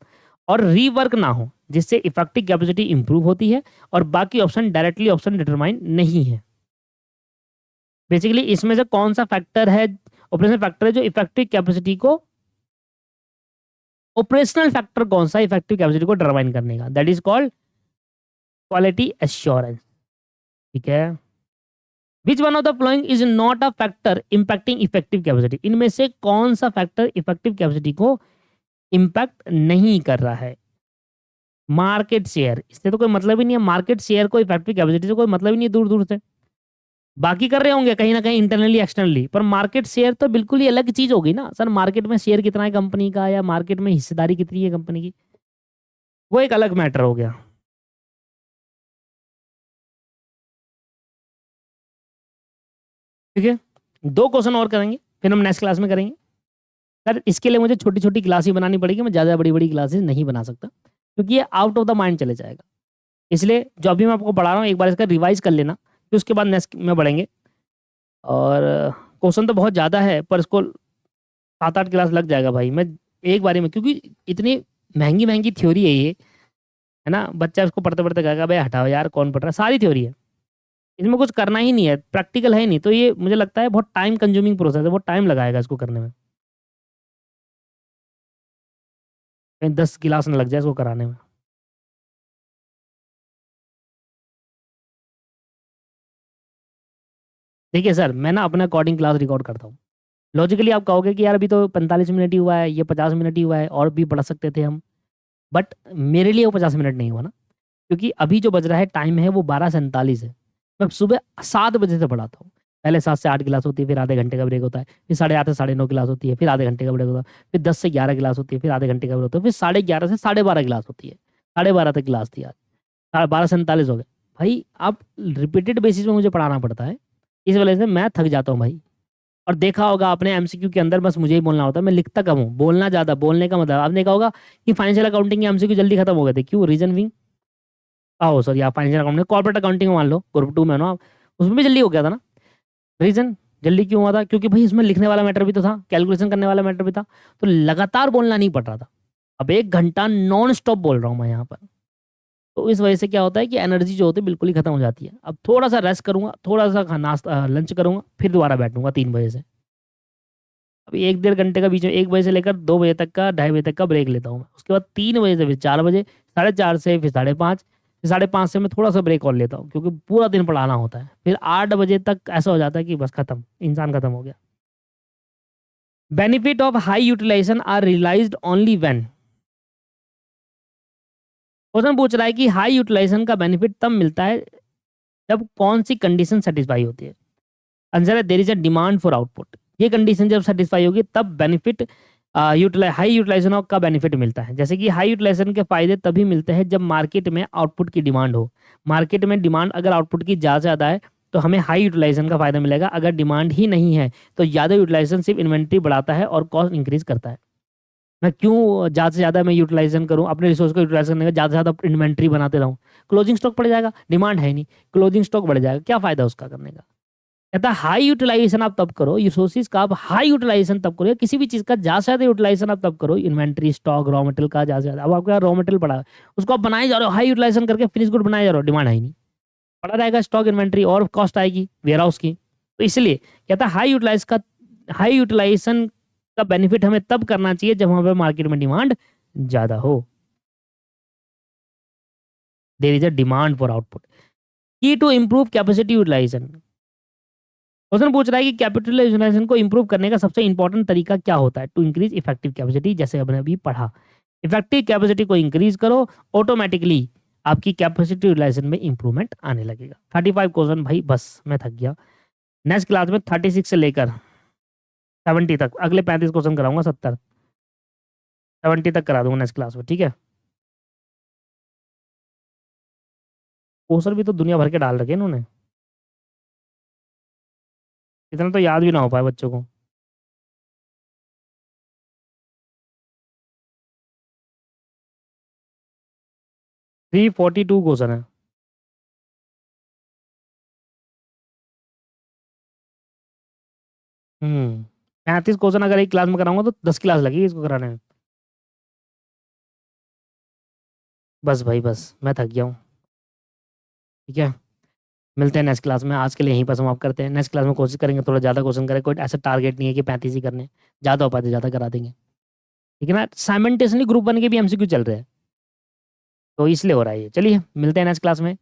और रीवर्क ना हो, जिससे इफेक्टिव कैपेसिटी इंप्रूव होती है, और बाकी ऑप्शन डायरेक्टली ऑप्शन डिटरमाइन नहीं है। बेसिकली इसमें से कौन सा फैक्टर है, ऑपरेशनल फैक्टर है, जो इफेक्टिव कैपेसिटी को, ऑपरेशनल फैक्टर कौन सा इफेक्टिव कैपेसिटी को डिटरमाइन करने का? That is called quality assurance. ठीक है। Which one of the following is not a factor impacting effective capacity? इनमें से कौन सा फैक्टर इफेक्टिव कैपेसिटी को इंपैक्ट नहीं कर रहा है? मार्केट शेयर, इससे तो कोई मतलब ही नहीं है। मार्केट शेयर को इफेक्टिव कैपेसिटी से कोई मतलब ही नहीं है दूर दूर से। बाकी कर रहे होंगे कहीं ना कहीं इंटरनली एक्सटर्नली, पर मार्केट शेयर तो बिल्कुल ही अलग चीज होगी ना सर। मार्केट में शेयर कितना है कंपनी का, या मार्केट में हिस्सेदारी कितनी है कंपनी की, वो एक अलग मैटर हो गया। ठीक है, 2 क्वेश्चन और करेंगे, फिर हम नेक्स्ट क्लास में करेंगे। सर इसके लिए मुझे छोटी छोटी क्लास ही बनानी पड़ेगी, मैं ज़्यादा बड़ी बड़ी क्लासेस नहीं बना सकता, क्योंकि ये आउट ऑफ द माइंड चले जाएगा। इसलिए जो अभी मैं आपको पढ़ा रहा हूँ एक बार इसका रिवाइज कर लेना, फिर उसके बाद नेक्स्ट में बढ़ेंगे। और क्वेश्चन तो बहुत ज़्यादा है, पर इसको 7-8 क्लास लग जाएगा भाई, मैं एक बारी में, क्योंकि इतनी महंगी महंगी थ्योरी है ये, है ना। बच्चा इसको पढ़ते पढ़ते कहेगा भाई हटाओ यार, कौन पढ़ रहा है, सारी थ्योरी है। इसमें कुछ करना ही नहीं है, प्रैक्टिकल है ही नहीं, तो ये मुझे लगता है बहुत टाइम कंज्यूमिंग प्रोसेस है, बहुत टाइम लगाएगा इसको करने में। कहीं 10 गिलास ना लग जाए इसको कराने में। देखिए सर, मैं ना अपने अकॉर्डिंग क्लास रिकॉर्ड करता हूँ। लॉजिकली आप कहोगे कि यार अभी तो 45 मिनट ही हुआ है, ये 50 मिनट ही हुआ है और भी बढ़ा सकते थे हम। बट मेरे लिए वो 50 मिनट नहीं हुआ ना, क्योंकि अभी जो बज रहा है टाइम है वो 12:47 है। मैं सुबह 7 बजे से पढ़ाता हूँ। पहले 7 से 8 क्लास होती है, फिर आधे घंटे का ब्रेक होता है, फिर 8:30 से 9:30 क्लास होती है, फिर आधे घंटे का ब्रेक होता है, फिर 10 से 11 क्लास होती है, फिर आधे घंटे का ब्रेक होता है, फिर 11:30 से 12:30 क्लास होती है। 12:30 तक क्लास थी आज। 12:47 हो गए। भाई आप रिपीटेड बेसिस पे मुझे पढ़ाना पड़ता है, इस वजह से मैं थक जाता हूँ भाई। और देखा होगा आपने एमसीक्यू के अंदर बस मुझे ही बोलना होता है, मैं लिखता कम हूँ, बोलना ज़्यादा। बोलने का मतलब आपने देखा होगा कि फाइनेंशियल अकाउंटिंग के एमसीक्यू जल्दी खत्म हो गए थे, क्यों? रीजन बिंग सॉरी, आप फाइनेंशियल अकाउंटिंग कॉर्पोरेट अकाउंटिंग में मान लो, ग्रुप 2 में हो ना आप, उसमें भी जल्दी हो गया था ना। रीजन जल्दी क्यों हुआ था? क्योंकि भाई इसमें लिखने वाला मैटर भी तो था, कैलकुलेशन करने वाला मैटर भी था, तो लगातार बोलना नहीं पड़ रहा था। अब 1 घंटा नॉन स्टॉप बोल रहा हूँ मैं यहाँ पर। तो इस वजह से क्या होता है कि एनर्जी जो होती है बिल्कुल ही खत्म हो जाती है। अब थोड़ा सा रेस्ट करूंगा, थोड़ा सा नाश्ता लंच करूंगा, फिर दोबारा बैठूंगा 3 बजे से। अभी 1 डेढ़ घंटे का बीच में 1 बजे से लेकर 2 बजे तक का, 2:30 बजे तक का ब्रेक लेता हूँ मैं। उसके बाद 3 बजे से फिर 4 बजे, 4:30 से फिर 5:30, फिर 5:30 से मैं थोड़ा सा ब्रेक और लेता हूँ, क्योंकि पूरा दिन पढ़ाना होता है। फिर 8 बजे तक ऐसा हो जाता है कि बस खत्म, इंसान खत्म हो गया। Benefit of high utilization are realized only when. Question पूछ रहा है कि हाई यूटिलाइजेशन का बेनिफिट तब मिलता है जब कौन सी कंडीशन सेटिस्फाई होती है। आंसर है there is a demand for output. ये कंडीशन जब सेटिस्फाई होगी तब बेनिफिट हाई यूटिलाइजेशन का बेनिफिट मिलता है। जैसे कि हाई यूटिलाइजेशन के फायदे तभी मिलते हैं जब मार्केट में आउटपुट की डिमांड हो। मार्केट में डिमांड अगर आउटपुट की ज़्यादा ज़्यादा है तो हमें हाई यूटिलाइजेशन का फायदा मिलेगा। अगर डिमांड ही नहीं है तो ज़्यादा यूटिलाइजेशन सिर्फ इन्वेंट्री बढ़ाता है और कॉस्ट इंक्रीज करता है। मैं क्यों ज़्यादा से ज़्यादा मैं यूटिलाइजेशन करूँ, अपने रिसोर्स को यूटिलाइज करने का ज़्यादा से ज़्यादा इन्वेंट्री बनाते रहूँ? क्लोजिंग स्टॉक बढ़ जाएगा, डिमांड है ही नहीं, क्लोजिंग स्टॉक बढ़ जाएगा, क्या फ़ायदा उसका करने का? कहता है हाई यूटिलाइजेशन आप तब करो, रिसोर्सेज का आप हाई यूटिलाइजेशन तब करो, या किसी भी चीज़ का ज़्यादा से ज़्यादा यूटिलाइजेशन आप तब करो, इन्वेंट्री, स्टॉक, रॉ मटेरियल का ज़्यादा से ज़्यादा। अब आपका रॉ मटेरियल पड़ा है, उसको आप बनाए जा रहे हो, हाई यूटिलाइजेशन करके फिनिश गुड बनाए जा रहे हो, डिमांड है ही नहीं, पड़ा रहेगा स्टॉक, इन्वेंट्री और कॉस्ट आएगी वेयर हाउस की। तो इसलिए कहता है हाई यूटिलाइजेशन का बेनिफिट हमें तब करना चाहिए जब हमारे मार्केट में डिमांड ज़्यादा हो। There is a demand for output. Key to improve capacity utilization. Question पूछ रहा है कि कैपिटल यूटिलाइजेशन को इंप्रूव करने का सबसे इंपॉर्टेंट तरीका क्या होता है टू इंक्रीज इफेक्टिव कैपेसिटी, जैसे हमने अभी पढ़ा। इफेक्टिव कैपेसिटी को इंक्रीज करो, ऑटोमेटिकली आपकी कैपेसिटी यूटिलाइजेशन में इंप्रूवमेंट आने लगेगा। 35 क्वेश्चन भाई, बस मैं थक गया। नेक्स्ट क्लास में 36 से लेकर 70 तक, अगले 35 क्वेश्चन कराऊंगा, 70 तक करा दूंगा नेक्स्ट क्लास में, ठीक है? क्वेश्चन भी तो दुनिया भर के डाल रखे इन्होंने, इतना तो याद भी ना हो पाए बच्चों को। 342 क्वेश्चन है। 35 क्वेश्चन अगर एक क्लास में कराऊंगा तो 10 क्लास लगेगी इसको कराने में। बस भाई बस, मैं थक गया हूँ, ठीक है? मिलते हैं नेक्स्ट क्लास में, आज के लिए यहीं पर समाप्त करते हैं। नेक्स्ट क्लास में कोशिश करेंगे थोड़ा ज़्यादा क्वेश्चन करें, कोई ऐसा टारगेट नहीं है कि 35 ही करने, ज़्यादा हो पाए तो ज़्यादा करा देंगे, ठीक है ना? साइमल्टेनियसली ग्रुप बन के भी एमसीक्यू चल रहे हैं, तो इसलिए हो रहा है ये। चलिए मिलते हैं नेक्स्ट क्लास में,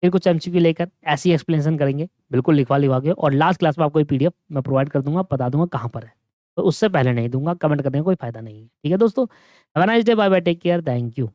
फिर कुछ एमसीक्यू लेकर ऐसी एक्सप्लेनेशन करेंगे, बिल्कुल लिखवा लिखवा के। और लास्ट क्लास में आपको पीडीएफ मैं प्रोवाइड कर दूंगा, बता दूंगा कहाँ पर है, तो उससे पहले नहीं दूंगा, कमेंट करने का कोई फायदा नहीं है, ठीक है दोस्तों? Have a nice day, bye bye, take care, thank you.